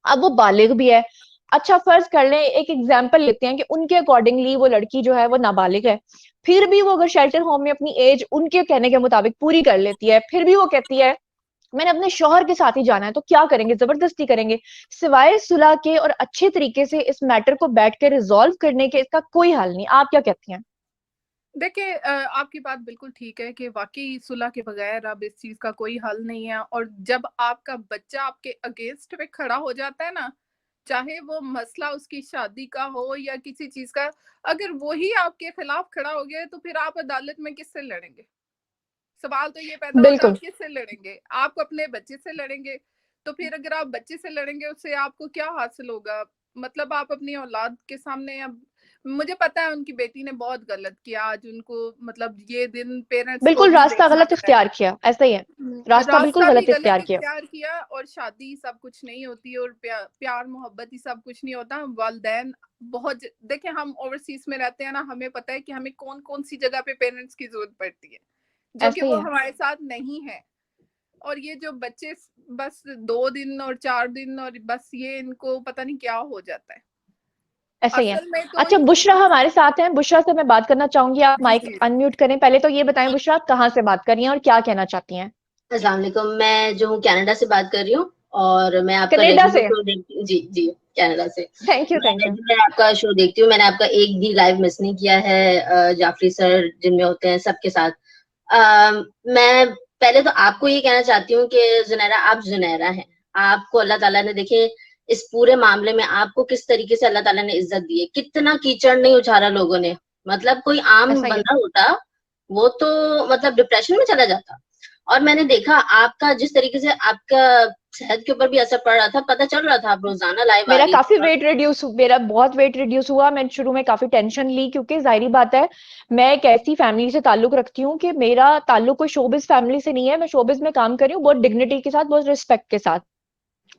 अब वो बालिग भी है। अच्छा फर्ज कर लें, एक एग्जाम्पल लेते हैं कि उनके अकॉर्डिंगली वो लड़की जो है वो नाबालिग है, फिर भी वो अगर शेल्टर होम में अपनी एज उनके कहने के मुताबिक पूरी कर लेती है, फिर भी वो कहती है मैंने अपने शौहर के साथ ही जाना है, तो क्या करेंगे? जबरदस्ती करेंगे? सिवाय सुलह के और अच्छे तरीके से इस मैटर को बैठ के रिजॉल्व करने के इसका कोई हल नहीं। आप क्या कहती हैं? देखिए, आपकी बात बिल्कुल ठीक है कि वाकई सुलह के बगैर अब इस चीज का कोई हल नहीं है। और जब आपका बच्चा आपके अगेंस्ट पे खड़ा हो जाता है ना, चाहे वो मसला उसकी शादी का हो या किसी चीज का, अगर वही आपके खिलाफ खड़ा हो गया तो फिर आप अदालत में किससे लड़ेंगे? सवाल तो ये पैदा होता है, बिल्कुल आप किससे लड़ेंगे? आप अपने बच्चे से लड़ेंगे। तो फिर अगर आप बच्चे से लड़ेंगे, उससे आपको क्या हासिल होगा? मतलब आप अपनी औलाद के सामने, अब मुझे पता है उनकी बेटी ने बहुत गलत किया, आज उनको मतलब ये दिन पेरेंट्स को बिल्कुल भी रास्ता देखना गलत पड़ा है। इख्तियार किया, ऐसा ही है। रास्ता बिल्कुल रास्ता भी गलत गलत इख्तियार किया। इख्तियार किया, और शादी सब कुछ नहीं होती, और प्यार मोहब्बत ही सब कुछ नहीं होता। वालदैन बहुत देखिए, हम ओवरसीज में रहते हैं ना, हमें पता है कि हमें कौन कौन सी जगह पे पेरेंट्स की जरूरत पड़ती है, जो कि ऐसा ही वो है। हमारे साथ नहीं है। और ये जो बच्चे बस 2 दिन और 4 दिन और बस ये इनको पता नहीं क्या हो जाता है ऐसा ही है। असल में। तो अच्छा, बुशरा हमारे साथ हैं, बुशरा से मैं बात करना चाहूंगी। आप जी माइक जी अनम्यूट करें। पहले तो ये बताएं बुशरा, आप कहाँ से बात कर रही हैं और क्या कहना चाहती हैं? अस्सलाम वालेकुम। मैं जो हूँ कनाडा से बात कर रही हूँ, और मैं आपका कनाडा रेगुलर से? शो देखती हूँ। जी जी, कनाडा से। थैंक यू, मैं थैंक यू। रेगुलर आपका शो देखती हूँ, मैंने आपका एक भी लाइव मिस नहीं किया है। जाफरी सर जिनमें होते हैं सबके साथ। मैं पहले तो आपको ये कहना चाहती हूँ कि जुनैरा, आप जुनैरा हैं। आपको अल्लाह ताला ने देखे इस पूरे मामले में आपको किस तरीके से अल्लाह ताला ने इज्जत दी है, कितना कीचड़ नहीं उछाला लोगों ने। मतलब कोई आम ऐसा ही है। बंदा होता वो तो मतलब डिप्रेशन में चला जाता। और मैंने देखा आपका जिस तरीके से आपका सेहत के ऊपर भी असर पड़ रहा था, पता चल रहा था, आप रोजाना लाइव आ मेरा रही काफी थी। वेट रिड्यूस मेरा बहुत वेट रिड्यूस हुआ। मैं शुरू में काफी टेंशन ली, क्योंकि जाहिर बात है मैं एक ऐसी फैमिली से ताल्लुक रखती हूँ कि मेरा ताल्लुक कोई शोबिज फैमिली से नहीं है। मैं शोबिज में काम कर रही हूँ बहुत डिग्निटी के साथ, बहुत रिस्पेक्ट के साथ।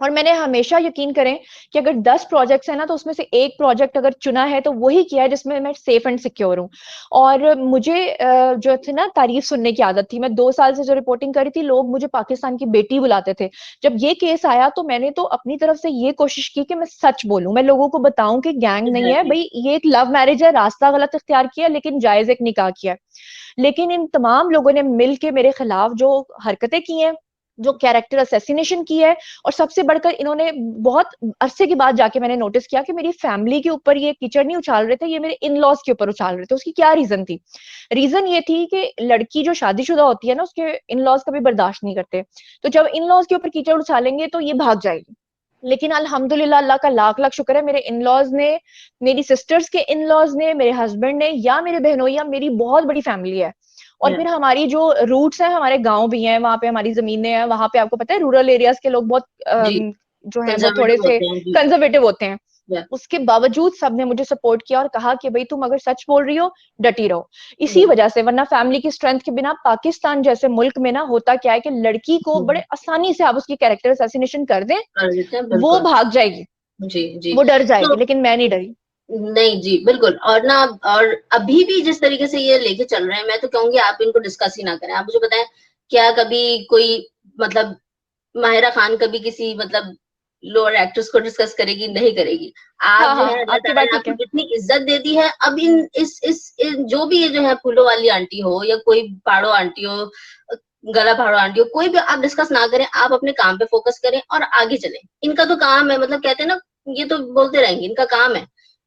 और मैंने हमेशा यकीन करें कि अगर 10 प्रोजेक्ट्स हैं ना, तो उसमें से एक प्रोजेक्ट अगर चुना है तो वही किया है जिसमें मैं सेफ एंड सिक्योर हूँ। और मुझे जो थी ना तारीफ सुनने की आदत थी। मैं 2 साल से जो रिपोर्टिंग करी थी, लोग मुझे पाकिस्तान की बेटी बुलाते थे। जब ये केस आया तो मैंने तो अपनी तरफ से ये कोशिश की कि मैं सच बोलूं, मैं लोगों को बताऊं कि गैंग नहीं है एग्जैक्टली। भाई, ये एक लव मैरिज है, रास्ता गलत इख्तियार किया लेकिन जायज एक निकाह किया है। लेकिन इन तमाम लोगों ने मिल के मेरे खिलाफ जो हरकतें की हैं, जो कैरेक्टर असैसिनेशन की है, और सबसे बढ़कर इन्होंने बहुत अरसे के बाद जाके मैंने नोटिस किया कि मेरी फैमिली के ऊपर ये कीचड़ नहीं उछाल रहे थे, ये मेरे इन लॉज के ऊपर उछाल रहे थे। उसकी क्या रीजन थी? रीजन ये थी कि लड़की जो शादीशुदा होती है ना, उसके इन लॉज कभी बर्दाश्त नहीं करते। तो जब इन लॉज के ऊपर कीचड़ उछालेंगे तो ये भाग जाएगी। लेकिन अल्हम्दुलिल्लाह, अल्लाह का लाख लाख शुक्र है, मेरे इन लॉज ने, मेरी सिस्टर्स के इन लॉज ने, मेरे हस्बैंड ने, या मेरे बहनों, या मेरी बहुत बड़ी फैमिली है। और फिर हमारी जो रूट्स हैं, हमारे गांव भी हैं, वहां पे हमारी जमीनें हैं, वहां पे आपको पता है रूरल एरियाज के लोग बहुत जी, जो है वो थोड़े कंजर्वेटिव से होते हैं जी। कंजर्वेटिव होते हैं। या, उसके बावजूद सबने मुझे सपोर्ट किया और कहा कि भाई तुम अगर सच बोल रही हो, डटी रहो। इसी या, वजह से, वरना फैमिली की स्ट्रेंथ के बिना पाकिस्तान जैसे मुल्क में ना होता क्या है कि लड़की को बड़े आसानी से आप उसकी कैरेक्टर असैसिनेशन कर दें, कर देते हैं वो बिल्कुल। भाग जाएगी, जी जी। वो डर जाएगी, तो लेकिन मैं नहीं डरी। नहीं जी, बिल्कुल। और ना, और अभी भी जिस तरीके से ये लेके चल रहे हैं, मैं तो कहूंगी आप इनको डिस्कस ही ना करें। आप मुझे बताएं, क्या कभी कोई मतलब माहिरा खान कभी किसी मतलब लोअर एक्ट्रेस को डिस्कस करेगी? नहीं करेगी। आप हाँ जो हाँ, है अल्लाह आपकी ताला बात ने ठीक आपको है। जितनी इज्जत दे दी है, अब इन जो भी ये जो है फूलों वाली आंटी हो या कोई पाड़ो आंटी हो, गला फाड़ो आंटी हो, कोई भी आप डिस्कस ना करें। आप अपने काम पे फोकस करें और आगे चलें। इनका तो काम है, मतलब कहते हैं ना, ये तो बोलते रहेंगे, इनका काम है।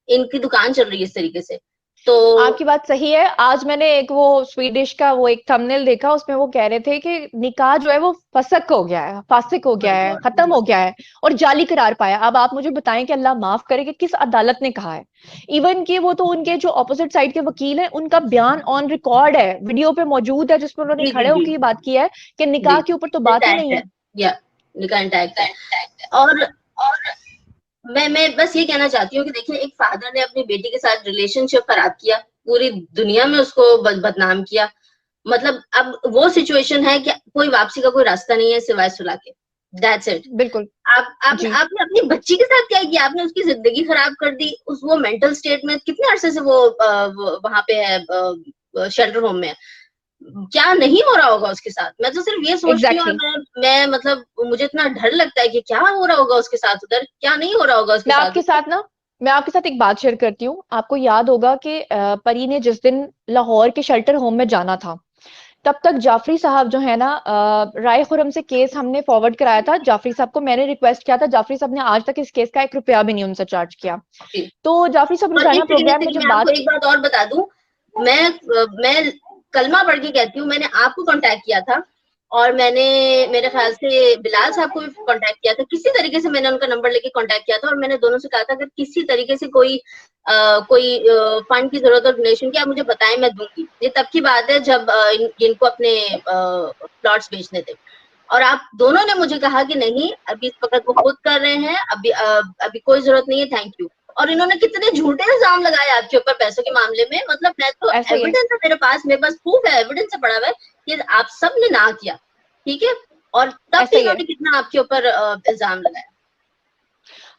इनकी दुकान चल रही है इस तरीके से। तो आपकी बात सही है। आज मैंने एक वो स्वीडिश का वो एक थंबनेल देखा, उसमें वो कह रहे थे कि निकाह जो है वो फसक हो गया है, फासिक हो गया है, खत्म हो गया है और जाली करार पाया। अब आप मुझे बताएं कि अल्लाह माफ करे कि किस अदालत ने कहा है। इवन कि वो तो उनके जो ऑपोजिट साइड के वकील हैं उनका बयान ऑन रिकॉर्ड है, वीडियो पे मौजूद है, जिसमें उन्होंने जी खड़े जी होकर जी ये बात की है कि निकाह जी के ऊपर तो बात ही नहीं है। या निकाह इंटैक्ट है। और मैं बस ये कहना चाहती हूँ कि देखिए, एक फादर ने अपनी बेटी के साथ रिलेशनशिप खराब किया, पूरी दुनिया में उसको बदनाम किया। मतलब अब वो सिचुएशन है कि कोई वापसी का कोई रास्ता नहीं है सिवाय सुलह के। That's it. बिल्कुल आपने अपनी बच्ची के साथ क्या किया? आपने उसकी जिंदगी खराब कर दी। उस वो मेंटल स्टेट में कितने अरसे से वो वहां पे है, शेल्टर होम में। क्या नहीं हो रहा होगा उसके साथ? मैं तो सिर्फ ये सोचती हूँ, एग्जैक्टली और मैं मतलब मुझे इतना डर लगता है कि क्या हो रहा होगा उसके साथ, उधर क्या नहीं हो रहा होगा उसके साथ। मैं आपके साथ एक बात शेयर करती हूँ। आपको याद होगा कि परी ने जिस दिन लाहौर के शेल्टर होम में जाना था, तब तक जाफरी साहब जो है ना, राय खुरम से केस हमने फॉरवर्ड कराया था जाफरी साहब को, मैंने रिक्वेस्ट किया था। जाफरी साहब ने आज तक इस केस का 1 रुपया भी नहीं उनसे चार्ज किया। जी। तो जाफरी साहब और रोजाना एक सेकंड प्रोग्राम में जब मैं आपको बात एक बात और बता दूं। मैं कलमा पढ़ के कहती हूँ, मैंने आपको कांटेक्ट किया था और मैंने मेरे ख्याल से बिलाल साहब को भी कांटेक्ट किया था। किसी तरीके से मैंने उनका नंबर लेके कांटेक्ट किया था और मैंने दोनों से कहा था अगर किसी तरीके से कोई फंड की जरूरत हो, डोनेशन की, आप मुझे बताएं, मैं दूंगी। ये तब की बात है जब इनको अपने प्लॉट्स बेचने थे। और आप दोनों ने मुझे कहा कि नहीं, अभी इस वक्त वो खुद कर रहे हैं, अभी कोई जरूरत नहीं है, थैंक यू। और इन्होंने कितने झूठे इल्जाम लगाए आपके ऊपर पैसों के मामले में। मतलब मैं तो ऐसा ही है। एविडेंस है मेरे पास प्रूफ है, एविडेंस से पड़ा हुआ है कि आप सब ने ना किया, ठीक है। और तब ऐसा भी ही है। इन्होंने कितना आपके ऊपर इल्जाम लगाया।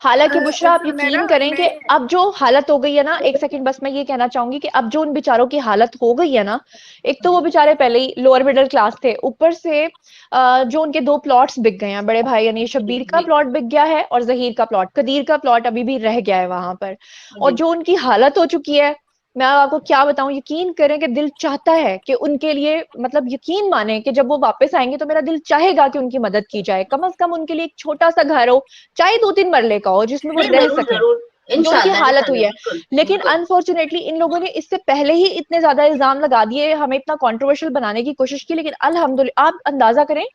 हालांकि बुशरा आप सुनैरा, यकीन करें कि अब जो हालत हो गई है ना, एक सेकंड बस मैं ये कहना चाहूंगी कि अब जो उन बेचारों की हालत हो गई है ना, एक तो वो बेचारे पहले ही लोअर मिडिल क्लास थे, ऊपर से जो उनके 2 प्लॉट्स बिक गए हैं। बड़े भाई यानी शब्बीर का जी प्लॉट बिक गया है और जहीर का प्लॉट, कदीर का प्लॉट अभी भी रह गया है वहां पर। और जी जो उनकी हालत हो चुकी है, मैं आपको क्या बताऊं, यकीन करें कि दिल चाहता है कि उनके लिए, मतलब यकीन माने कि जब वो वापस आएंगे तो मेरा दिल चाहेगा कि उनकी मदद की जाए, कम से कम उनके लिए एक छोटा सा घर हो, चाहे 2-3 मरले का हो, जिसमें वो नहीं, रह जरूर सकें, जरूर, जो उनकी इंशाल्लाह हालत हुई इंशाल्लाह, है। बिल्कुल लेकिन बिल्कुल। अनफॉर्चुनेटली इन लोगों ने इससे पहले ही इतने ज्यादा इल्जाम लगा दिए, हमें इतना कंट्रोवर्शियल बनाने की कोशिश की, लेकिन अल्हम्दुलिल्लाह आप अंदाजा करें,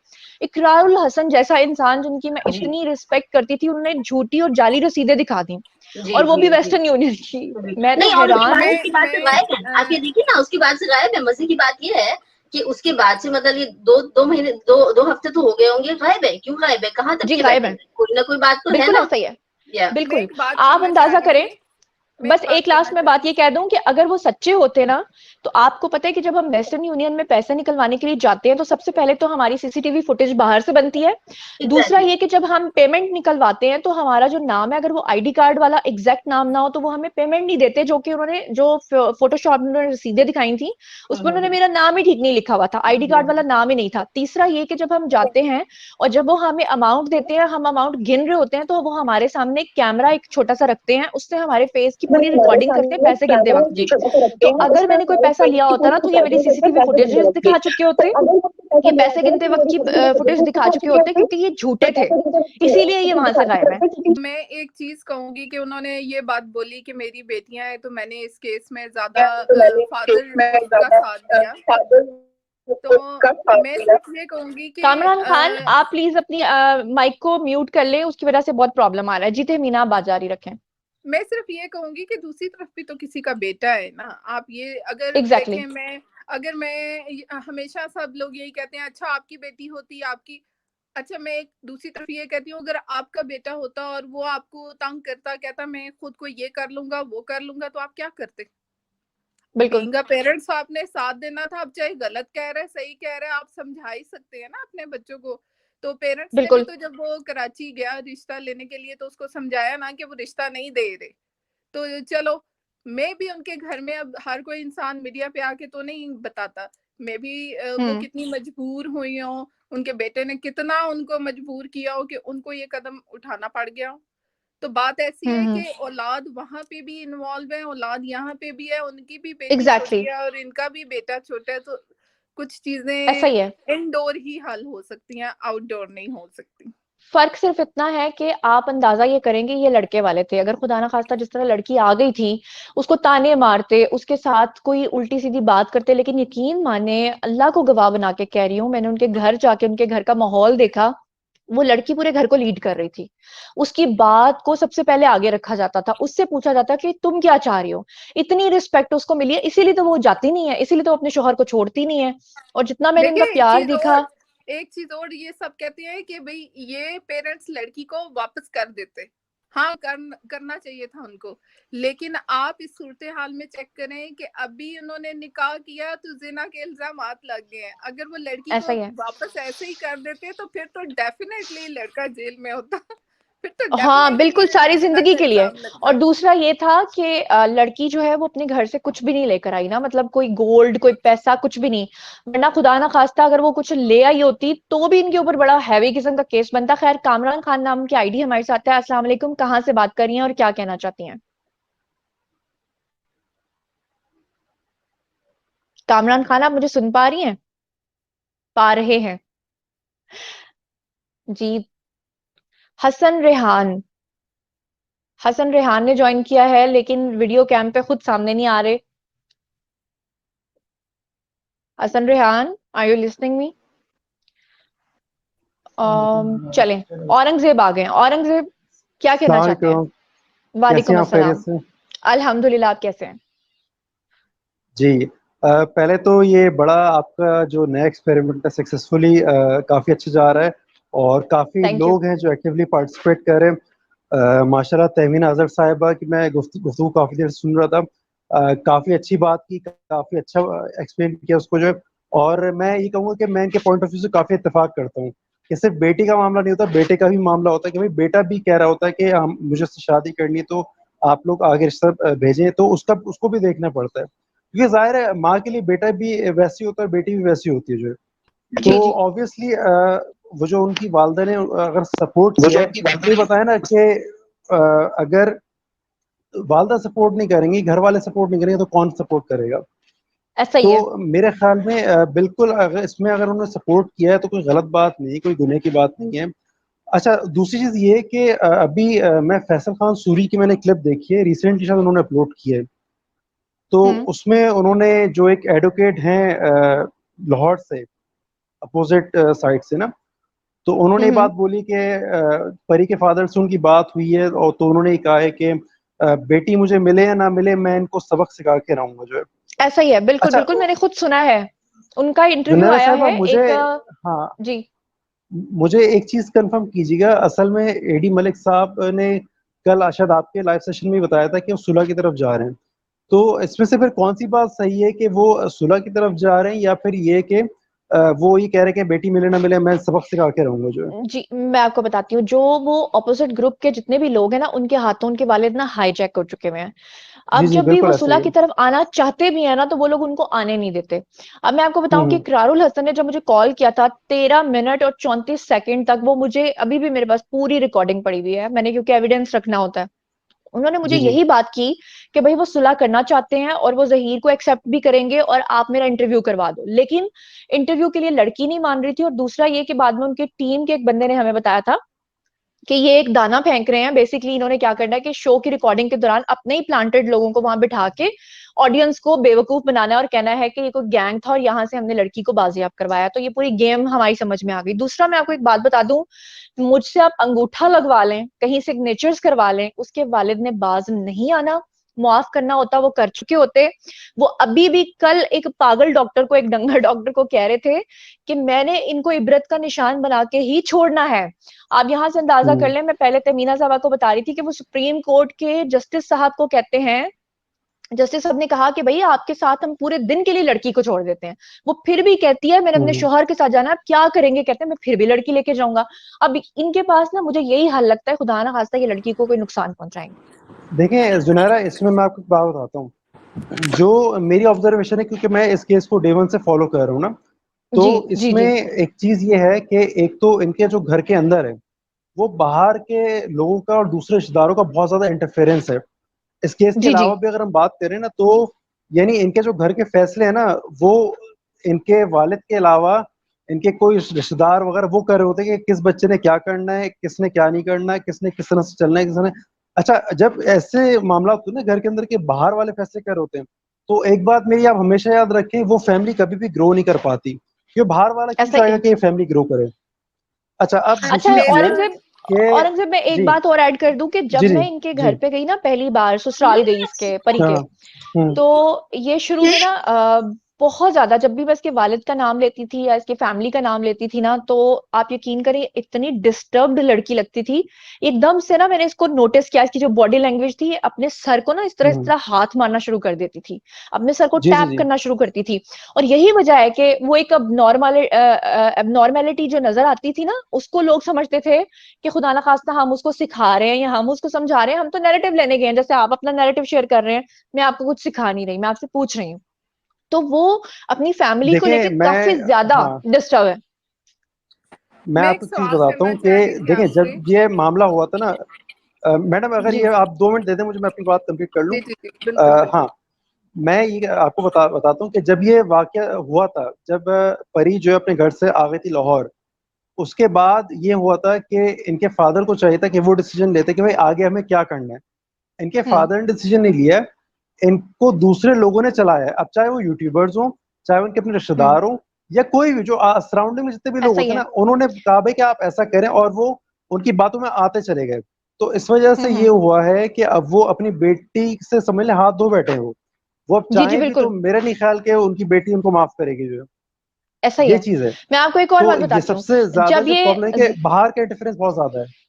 इकरारुल हसन जैसा इंसान जिनकी मैं जी इतनी रिस्पेक्ट करती थी, उन्होंने झूठी और जाली रसीदें दिखा दी, जी और वो जी भी जी वेस्टर्न यूनियन की। जी। मैं तो नहीं, और हैरान हूँ। उसकी बात से गायब है। आप ये देखिए ना, उसकी बात से गायब है। मजे की बात ये है कि उसके बाद से मतलब ये दो महीने, दो हफ्ते तो हो गए होंगे। गायब है, क्यों गायब है? कहाँ तक जी के गायब बैठे है, हैं? कोई ना कोई बात तो है बिल्कुल ना। ऐसा ही है, या मैं बिल्कुल। एक बात आप करना चाह अंदाजा रही करें, थी। मैं बस एक बात एक करना लास्ट में चाह बात रही ये थी। कह दूं कि अगर वो सच्चे होते ना, तो आपको पता है कि जब हम वेस्टर्न यूनियन में पैसे निकलवाने के लिए जाते हैं तो सबसे पहले तो हमारी सीसीटीवी फुटेज बाहर से बनती है। दूसरा एग्जैक्टली। ये कि जब हम पेमेंट निकलवाते हैं तो हमारा जो नाम है, अगर वो आईडी कार्ड वाला एग्जैक्ट नाम ना हो तो वो हमें पेमेंट नहीं देते, जो कि उन्होंने जो फोटोशॉप में उन्होंने रसीदें दिखाई थी उसमें उन्होंने मेरा नाम ही ठीक नहीं लिखा हुआ था, आईडी कार्ड वाला नाम ही नहीं था। तीसरा ये कि जब हम जाते हैं और जब वो हमें अमाउंट देते हैं, हम अमाउंट गिन रहे होते हैं, तो वो हमारे सामने एक कैमरा एक छोटा सा रखते हैं, उससे हमारे फेस की पूरी रिकॉर्डिंग करते हैं पैसे गिनते वक्त की। तो अगर मैंने कोई पैसा लिया होता ना, तो ये मेरी सीसीटीवी फुटेजेस दिखा चुके होते, ये पैसे गिनते वक्त की फुटेज दिखा चुके होते, क्योंकि ये झूठे थे, इसीलिए ये वहां से गायब है। मैं एक चीज कहूंगी कि उन्होंने ये बात बोली कि मेरी बेटियां हैं, तो मैंने इस केस में ज्यादा फादर का साथ दिया। तो मैं सिर्फ ये कहूंगी कि कामरान खान, आप प्लीज अपनी माइक को म्यूट कर लें, उसकी वजह से बहुत प्रॉब्लम आ रहा है। जी मीना, आप बात जारी रखें। मैं सिर्फ ये कहूंगी कि दूसरी तरफ भी तो किसी का बेटा है ना। आप ये अगर एग्जैक्टली देखें, अगर मैं हमेशा सब लोग यही कहते हैं, अच्छा आपकी बेटी होती, आपकी, अच्छा मैं एक दूसरी तरफ ये कहती हूँ, अगर आपका बेटा होता और वो आपको तंग करता, कहता मैं खुद को ये कर लूंगा वो कर लूंगा, तो आप क्या करते? बिल्कुल बीइंग अ पेरेंट्स आपने साथ देना था। आप चाहे गलत कह रहे सही कह रहे, आप समझा ही सकते हैं ना अपने बच्चों को। तो पेरेंट्स ने भी बिल्कुल तो जब वो कराची गया रिश्ता लेने के लिए, तो उसको समझाया ना कि वो रिश्ता नहीं दे रहे। तो चलो, मैं भी उनके घर में, अब हर कोई इंसान मीडिया पे आके तो नहीं बताता, मैं भी वो कितनी मजबूर हुई हूँ, उनके बेटे ने कितना उनको मजबूर किया हो कि उनको ये कदम उठाना पड़ गया हो। तो बात ऐसी है कि औलाद वहां पे भी इन्वॉल्व है, औलाद यहाँ पे भी है, उनकी भी बेटी एग्जैक्टली छोटी है और इनका भी बेटा छोटा है। तो कुछ ऐसा चीजें ही है। इनडोर ही हल हो सकती हैं, आउटडोर नहीं हो सकती। फर्क सिर्फ इतना है कि आप अंदाजा ये करेंगे ये लड़के वाले थे। अगर खुदा ना खास्ता जिस तरह लड़की आ गई थी, उसको ताने मारते, उसके साथ कोई उल्टी सीधी बात करते, लेकिन यकीन माने, अल्लाह को गवाह बना के कह रही हूँ, मैंने उनके घर जाके उनके घर का माहौल देखा, वो लड़की पूरे घर को लीड कर रही थी। उसकी बात को सबसे पहले आगे रखा जाता था, उससे पूछा जाता कि तुम क्या चाह रही हो। इतनी रिस्पेक्ट उसको मिली है, इसीलिए तो वो जाती नहीं है, इसीलिए तो अपने शोहर को छोड़ती नहीं है। और जितना मैंने उनका देखिए प्यार देखा, एक चीज और ये सब कहते हैं कि भाई ये पेरेंट्स लड़की को वापस कर देते। हाँ, करना चाहिए था उनको, लेकिन आप इस सूरत हाल में चेक करें कि अभी उन्होंने निकाह किया तो जिना के इल्जामात लग गए हैं। अगर वो लड़की ऐसा को ही है। वापस ऐसे ही कर देते तो फिर तो डेफिनेटली लड़का जेल में होता। फिर तो हाँ, बिल्कुल, डेफिनेटली सारी जिना जिंदगी का के लिए। इल्जाम लगता। और दूसरा ये था कि लड़की जो है वो अपने घर से कुछ भी नहीं लेकर आई ना, मतलब कोई गोल्ड, कोई पैसा, कुछ भी नहीं। वरना खुदा ना खास्ता अगर वो कुछ ले आई होती तो भी इनके ऊपर बड़ा हैवी किस्म का केस बनता। खैर, कामरान खान नाम की आईडी हमारे साथ है। अस्सलाम वालेकुम, कहाँ से बात कर रही हैं और क्या कहना चाहती हैं? कामरान खान, आप मुझे सुन पा रही हैं? पा रहे हैं जी। हसन रेहान, हसन रेहान ने ज्वाइन किया है, लेकिन वीडियो कैम पे खुद सामने नहीं आ रहे। Hasan Rehan, are you listening me? चलें, औरंगजेब आ गए। औरंगजेब, क्या कहना चाहते हैं? सलामकुम, कैसे वालेकुम हैं आप? खैरियत अस्सलाम। से? अल्हम्दुलिल्लाह, आप कैसे हैं? जी। पहले तो ये बड़ा आपका जो नया एक्सपेरिमेंट है सक्सेसफुली काफ़ी अच्छा जा रहा है और काफ़ी थैंक यू। लोग हैं जो एक्टिवली पार्टिसिपेट कर रहे हैं। माशाल्लाह तहमीना अज़हर साहिबा की मैं गुफ्तगू काफ़ी देर सुन रहा था। काफ़ी अच्छी बात की, काफ़ी अच्छा एक्सप्लेन किया उसको जो है। और मैं ये कहूँगा कि मैं इनके पॉइंट ऑफ व्यू से काफ़ी इत्तेफाक करता हूँ कि सिर्फ बेटी का मामला नहीं होता, बेटे का भी मामला होता है कि भाई बेटा भी कह रहा होता है कि हम मुझे उससे शादी करनी है, तो आप लोग आगे रिश्ता भेजें, तो उसको भी देखना पड़ता है। क्योंकि ज़ाहिर है माँ के लिए बेटा भी वैसे ही होता है, बेटी भी वैसी होती है जो है। जी तो जी। ऑब्वियसली वो जो उनकी वालिदा ने अगर सपोर्ट किया है, तो ये बताया ना कि अगर वालिदा सपोर्ट नहीं करेंगी, घर वाले सपोर्ट नहीं करेंगे, तो कौन सपोर्ट करेगा? ऐसा ही है। तो मेरे ख्याल में बिल्कुल अगर उन्होंने सपोर्ट किया है तो कोई गलत बात नहीं, कोई गुनाह की बात नहीं है। अच्छा, दूसरी चीज़ ये कि अभी मैं फैसल खान सूरी की मैंने क्लिप देखी है, रिसेंटली शायद उन्होंने अपलोड की है। तो उसमें उन्होंने जो एक एडवोकेट हैं लाहौर से, अपोजिट साइड से ना, तो उन्होंने ये बात बोली कि परी के फादर से उनकी बात हुई है और तो उन्होंने ये कहा है कि बेटी मुझे मिले या ना मिले, मैं इनको सबक सिखा के रहूँगा जो है। ऐसा ही है, बिल्कुल अच्छा, बिल्कुल, मैंने खुद सुना है। उनका इंटरव्यू जुनैरा आया साहिबा, है मुझे एक हाँ, जी। मुझे एक चीज़ कंफर्म कीजिएगा, असल में एडी मलिक साहब ने कल शायद आपके लाइव सेशन में बताया था कि वो सुलह की तरफ जा रहे हैं। तो इसमें से फिर कौन-सी बात सही है कि वो सुलह की तरफ जा रहे हैं या फिर ये कि वो ये कह रहे हैं कि बेटी मिले ना मिले मैं सबक सिखा के रहूँगा जो है? जी, मैं आपको बताती हूँ, जो वो ऑपोजिट ग्रुप के जितने भी लोग हैं ना, उनके हाथों उनके वालिद ना हाईजैक हो चुके हुए हैं। जी, अब जी, जब भी बिल्कुल वो ऐसा ही सुलह है। की तरफ आना चाहते भी हैं ना, तो वो लोग उनको आने नहीं देते। अब मैं आपको हुँ, बताऊं कि हुँ। इकरारुल हसन ने जब मुझे कॉल किया था, 13 मिनट और 34 सेकंड तक, वो मुझे अभी भी मेरे पास पूरी रिकॉर्डिंग पड़ी हुई है, मैंने क्योंकि एविडेंस रखना होता है। उन्होंने मुझे जी, जी। यही बात की कि भाई वो सुलह करना चाहते हैं और वो ज़हीर को एक्सेप्ट भी करेंगे और आप मेरा इंटरव्यू करवा दो। लेकिन इंटरव्यू के लिए लड़की नहीं मान रही थी, और दूसरा ये कि बाद में उनकी टीम के एक बंदे ने हमें बताया था कि ये एक दाना फेंक रहे हैं। बेसिकली इन्होंने क्या करना है कि शो की रिकॉर्डिंग के दौरान अपने ही प्लांटेड लोगों को वहां बिठा के ऑडियंस को बेवकूफ बनाना है और कहना है कि ये कोई गैंग था और यहाँ से हमने लड़की को बाजियाब करवाया। तो ये पूरी गेम हमारी समझ में आ गई। दूसरा, मैं आपको एक बात बता दूं, मुझसे आप अंगूठा लगवा लें, कहीं सिग्नेचर्स करवा लें, उसके वालिद ने बाज नहीं आना। मुआफ करना होता वो कर चुके होते। वो अभी भी कल एक पागल डॉक्टर को, एक डंगर डॉक्टर को कह रहे थे कि मैंने इनको इबरत का निशान बना के ही छोड़ना है। आप यहां से अंदाजा कर हुँ। लें, मैं पहले तमीना साहबा को बता रही थी कि वो सुप्रीम कोर्ट के जस्टिस साहब को कहते हैं, जस्टिस साहब ने कहा कि भाई आपके साथ हम पूरे दिन के लिए लड़की को छोड़ देते हैं। वो फिर भी कहती है मैंने हुँ, अपने हुँ। शोहर के साथ जाना है, आप क्या करेंगे? कहते हैं मैं फिर भी लड़की लेके जाऊंगा। अब इनके पास ना, मुझे यही हल लगता है, खुदा ना खास्ता ये लड़की को कोई नुकसान पहुंचाएंगे। देखिए जुनैरा, इसमें मैं आपको एक बात बताता हूँ। जो मेरी ऑब्जर्वेशन है, क्योंकि मैं इस केस को डे 1 से फॉलो कर रहा हूँ ना, जी तो जी इसमें जी। एक चीज़ ये है कि एक तो इनके जो घर के अंदर है, वो बाहर के लोगों का और दूसरे रिश्तेदारों का बहुत ज़्यादा इंटरफेरेंस है। इस केस के जी जी। अलावा भी अगर हम बात करें ना, तो यानी इनके जो घर के फैसले हैं ना, वो इनके वालिद के अलावा इनके कोई रिश्तेदार वगैरह वो कर रहे होते हैं कि किस बच्चे ने क्या करना है, किसने क्या नहीं करना है, किसने किस तरह से चलना है, किसने। अच्छा, जब ऐसे मामला होते हैं ना घर के अंदर के बाहर वाले फैसले कर रहे होते हैं, तो एक बात मेरी आप हमेशा याद रखें, वो फैमिली कभी भी ग्रो नहीं कर पाती। ये बाहर वाला क्यों ऐसा चाहेगा ही। कि ये फैमिली ग्रो करे। अच्छा, अब अच्छा दूसरी चीज है औरंगजेब, कि मैं एक जी बात और ऐड कर दूं कि जब जी जी मैं इनके जी घर पे गई ना पहली बार, ससुराल गई इसके परी हाँ के, हम्म तो ये शुरू में ना बहुत ज्यादा जब भी मैं इसके वालिद का नाम लेती थी या इसके फैमिली का नाम लेती थी ना, तो आप यकीन करें इतनी डिस्टर्ब्ड लड़की लगती थी। एकदम से ना मैंने इसको नोटिस किया, इसकी जो बॉडी लैंग्वेज थी, अपने सर को ना इस हम्म, तरह हाथ मारना शुरू कर देती थी, अपने सर को जी जी टैप जी करना शुरू करती थी। और यही वजह है कि वो एक अब नॉर्मैलिटी जो नजर आती थी ना, उसको लोग समझते थे कि खुदा ना खास्ता हम उसको सिखा रहे हैं या हम उसको समझा रहे हैं। हम तो नैरेटिव लेने गए हैं, जैसे आप अपना नैरेटिव शेयर कर रहे हैं, मैं आपको कुछ सिखा नहीं रही, मैं आपसे पूछ रही हूँ। तो वो अपनी फैमिली को देखिए लेके मैं काफी ज्यादा हाँ डिस्टर्ब है। मैं मैं एक आपको एक चीज सवाल बताता करना हूँ चाह कि रही थी देखिए, आपसे। जब ये मामला हुआ था ना, मैडम अगर जी ये आप 2 मिनट दे दें मुझे, मैं अपनी बात कंप्लीट कर लूँ। जी जी जी, बिल्कुल बिल्कुल। हाँ, मैं ये आपको बताता हूँ कि जब ये वाकया हुआ था, जब परी जो है अपने घर से आ गई थी लाहौर, उसके बाद ये हुआ था कि इनके फादर को चाहिए था कि वो डिसीजन लेते कि भाई आगे हमें क्या करना है। इनके हम्म फादर ने डिसीजन नहीं लिया, इनको दूसरे लोगों ने चलाया है। अब चाहे वो यूट्यूबर्स हों, चाहे उनके अपने हम्म रिश्तेदार हों, या कोई भी जो सराउंडिंग में जितने भी लोग ऐसा ही होते हैं है। ना, उन्होंने कहा भाई कि आप ऐसा करें, और वो उनकी बातों में आते चले गए। तो इस वजह से ये हम्म। हुआ है कि अब वो अपनी बेटी से समझ लें हाथ धो बैठे हैं वो अब जी जी चाहें भी तो बिल्कुल, मेरा नहीं ख्याल कि उनकी बेटी उनको माफ करेगी जो है। ऐसा ही ये है। चीज है। मैं आपको एक और तो बात ये बताती हूँ। सबसे ज्यादा जब जो ये प्रॉब्लम है कि बाहर का इंटरफेरेंस बहुत ज्यादा है।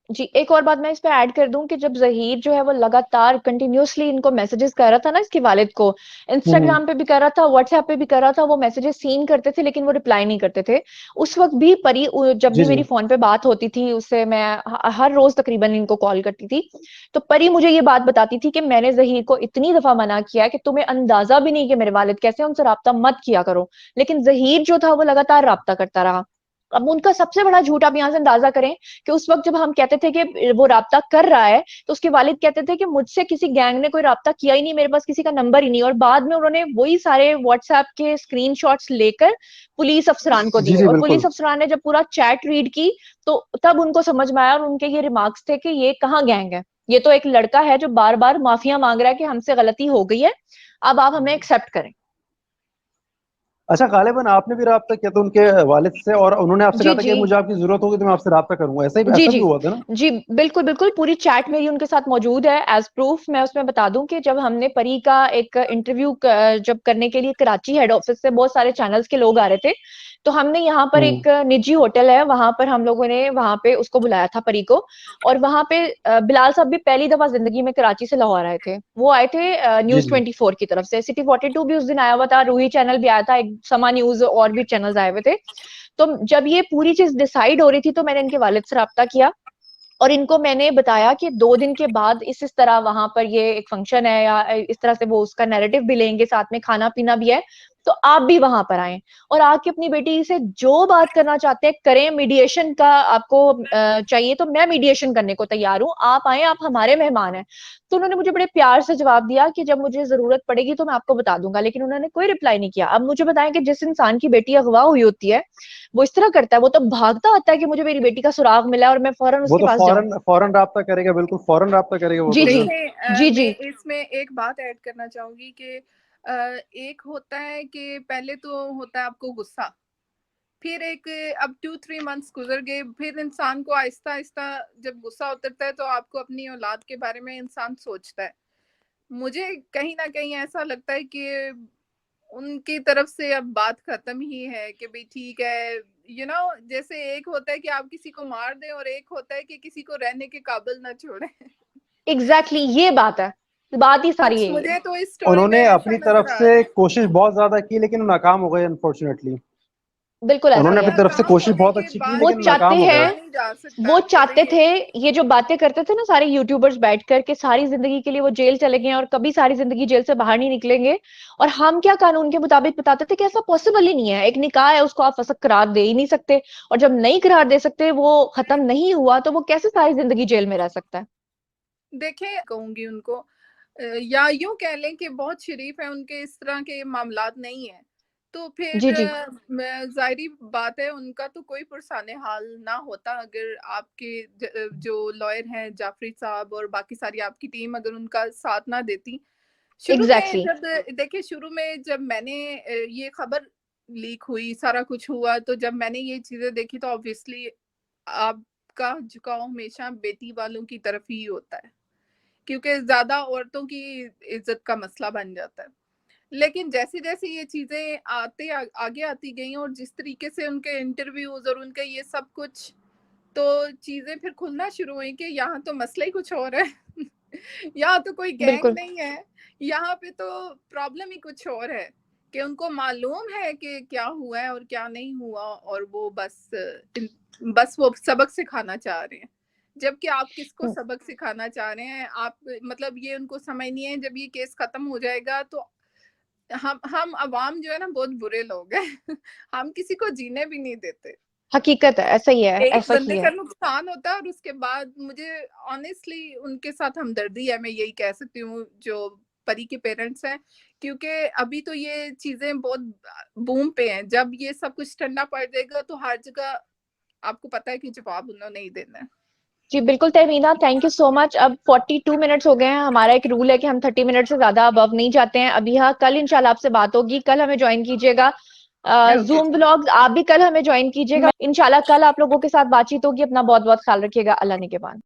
जी, एक और बात मैं इस पे ऐड कर दूं कि जब ज़हीर जो है वो लगातार कंटिन्यूअसली इनको मैसेजेस कर रहा था ना इसके वालिद को, हम्म इंस्टाग्राम पे भी कर रहा था, व्हाट्सएप पे भी कर रहा था, वो मैसेजेस सीन करते थे लेकिन वो रिप्लाई नहीं करते थे। उस वक्त भी परी जब जी भी जी मेरी फोन पे बात होती थी उससे, मैं हर रोज तकरीबन इनको कॉल करती थी, तो परी मुझे ये बात बताती थी कि मैंने ज़हीर को इतनी दफा मना किया है कि तुम्हें अंदाजा भी नहीं कि मेरे वालिद कैसे, उनसे राब्ता मत किया करो, लेकिन ज़हीर जो था वो लगातार राब्ता करता रहा। अब उनका सबसे बड़ा झूठ आप यहाँ से अंदाजा करें कि उस वक्त जब हम कहते थे कि वो राब्ता कर रहा है, तो उसके वालिद कहते थे कि मुझसे किसी गैंग ने कोई राब्ता किया ही नहीं, मेरे पास किसी का नंबर ही नहीं। और बाद में उन्होंने वही सारे व्हाट्सएप के स्क्रीनशॉट्स लेकर पुलिस अफसरान को जी दिए, जी और बिल्कुल। पुलिस अफसरान ने जब पूरा चैट रीड की, तो तब उनको समझ में आया, और उनके ये रिमार्क्स थे कि ये कहाँ गैंग है, ये तो एक लड़का है जो बार बार माफिया मांग रहा है कि हमसे गलती हो गई है, अब आप हमें एक्सेप्ट करें। अच्छा, गालिबन आपने भी रब्ता किया था उनके वालिद से, और उन्होंने आपसे जी कहा था जी कि मुझे आपकी जरूरत होगी तो मैं आपसे रब्ता करूंगा, ऐसा ही जी ऐसा भी जी हुआ था ना। जी बिल्कुल बिल्कुल, पूरी चैट मेरी उनके साथ मौजूद है एज प्रूफ। मैं उसमें बता दूं कि जब हमने परी का एक इंटरव्यू जब करने के लिए कराची हेड ऑफिस से बहुत सारे चैनल्स के लोग आ रहे थे, तो हमने यहाँ पर हम्म एक निजी होटल है, वहां पर हम लोगों ने वहां पे उसको बुलाया था परी को। और वहां पे बिलाल साहब भी पहली दफा जिंदगी में कराची से लाहौर आए थे, वो आए थे जी न्यूज जी 24 की तरफ से, सिटी 42 भी उस दिन आया हुआ था, रूही चैनल भी आया था, एक समा न्यूज और भी चैनल्स आए हुए थे। तो जब ये पूरी चीज डिसाइड हो रही थी, तो मैंने इनके वालिद से रब्ता किया और इनको मैंने बताया कि 2 दिन के बाद इस तरह वहां पर ये एक फंक्शन है, या इस तरह से वो उसका नैरेटिव भी लेंगे, साथ में खाना पीना भी है, तो आप भी वहां पर आए और आके अपनी बेटी से जो बात करना चाहते हैं करें। मीडिएशन का आपको चाहिए तो मैं मीडिएशन करने को तैयार हूँ, आप आए, आप हमारे मेहमान हैं। तो उन्होंने मुझे बड़े प्यार से जवाब दिया कि जब मुझे जरूरत पड़ेगी तो मैं आपको बता दूंगा, लेकिन उन्होंने कोई रिप्लाई नहीं किया। अब मुझे बताएं कि जिस इंसान की बेटी अगवा हुई होती है वो इस तरह करता है, वो तो भागता आता है कि मुझे मेरी बेटी का सुराग मिला है और मैं फौरन वो उसके तो पास जाऊं। फौरन फौरन रब्ता करेगा, बिल्कुल फौरन रब्ता करेगा वो जी तो जो जी है। जी जी मैं इसमें एक बात ऐड करना चाहूंगी कि एक होता है कि पहले तो होता है आपको गुस्सा, फिर एक अब 2-3 मंथ्स गुजर गए, फिर इंसान को आहिस्ता आहिस्ता जब गुस्सा उतरता है तो आपको अपनी औलाद के बारे में इंसान सोचता है। मुझे कहीं ना कहीं ऐसा लगता है कि उनकी तरफ से अब बात खत्म ही है कि भाई ठीक है, जैसे एक होता है कि आप किसी को मार दें और एक होता है कि किसी को रहने के काबिल ना छोड़ें। एग्जैक्टली ये बात है, बात ही सारी कुछ यही है। मुझे तो इस स्टोरी में उन्होंने ऐसा अपनी तरफ नजर आ रहा से है। कोशिश बहुत ज्यादा की लेकिन नाकाम हो गए अनफॉर्चुनेटली। बिल्कुल ऐसा उन्होंने ही अपनी है। तरफ से नाकाम कोशिश होने बहुत के अच्छी की बाद वो लेकिन भी चाहते नाकाम हो हैं, गए। छोड़ा नहीं जा सकता, वो पता चाहते ही है। थे, ये जो बातें करते थे ना सारे यूट्यूबर्स बैठकर के सारी जिंदगी के लिए वो जेल चले गए और कभी सारी जिंदगी जेल से बाहर नहीं निकलेंगे, और हम क्या कानून के मुताबिक बताते थे कि ऐसा पॉसिबल ही नहीं है, एक निकाह है उसको आप फसक करार दे ही नहीं सकते, और जब नहीं करार दे सकते, वो खत्म नहीं हुआ, तो वो कैसे सारी जिंदगी जेल में रह सकता है। देखें, कहूंगी उनको या यूं कह लें कि बहुत शरीफ है, उनके इस तरह के मामलात नहीं है, तो फिर जी जी जाहिरी बात है उनका तो कोई पुरसाने हाल ना होता अगर आपके जो लॉयर हैं जाफरी साहब और बाकी सारी आपकी टीम अगर उनका साथ ना देती। शुरू एग्जैक्टली में जब देखिए शुरू में जब मैंने ये खबर लीक हुई सारा कुछ हुआ तो जब मैंने ये चीजें देखी तो ऑब्वियसली आपका झुकाव हमेशा बेटी वालों की तरफ ही होता है क्योंकि ज्यादा औरतों की इज्जत का मसला बन जाता है। लेकिन जैसे जैसे ये चीजें आगे आती गई और जिस तरीके से उनके इंटरव्यूज और उनके ये सब कुछ तो चीजें फिर खुलना शुरू हुई कि यहाँ तो मसला ही कुछ और है यहाँ तो कोई गैंग बिल्कुल नहीं है, यहाँ पे तो प्रॉब्लम ही कुछ और है कि उनको मालूम है कि क्या हुआ है और क्या नहीं हुआ और वो बस वो सबक सिखाना चाह रहे हैं। जबकि आप किसको सबक सिखाना चाह रहे हैं? आप मतलब ये उनको समझ नहीं है जब ये केस खत्म हो जाएगा तो हम अवाम जो है ना बहुत बुरे लोग हैं हम किसी को जीने भी नहीं देते। हकीकत है, ऐसा ही है, एक ऐसा ही बंदे है। का नुकसान होता है और उसके बाद मुझे ऑनेस्टली उनके साथ हमदर्दी है, मैं यही कह सकती हूँ जो परी के पेरेंट्स हैं, क्योंकि अभी तो ये चीजें बहुत बूम पे हैं। जब ये सब कुछ ठंडा पड़ जाएगा तो हर जगह आपको पता है कि जवाब उन्होंने नहीं देना है। जी बिल्कुल Tahmina, thank you so much. अब 42 मिनट्स हो गए हैं, हमारा एक रूल है कि हम 30 मिनट से ज्यादा अबव नहीं जाते हैं। अभी हाँ, कल इंशाल्लाह आपसे बात होगी, कल हमें ज्वाइन कीजिएगा जूम व्लॉग्स, आप भी कल हमें ज्वाइन कीजिएगा इंशाल्लाह। कल आप लोगों के साथ बातचीत होगी। अपना बहुत बहुत ख्याल रखिएगा। अल्लाह निगहबान।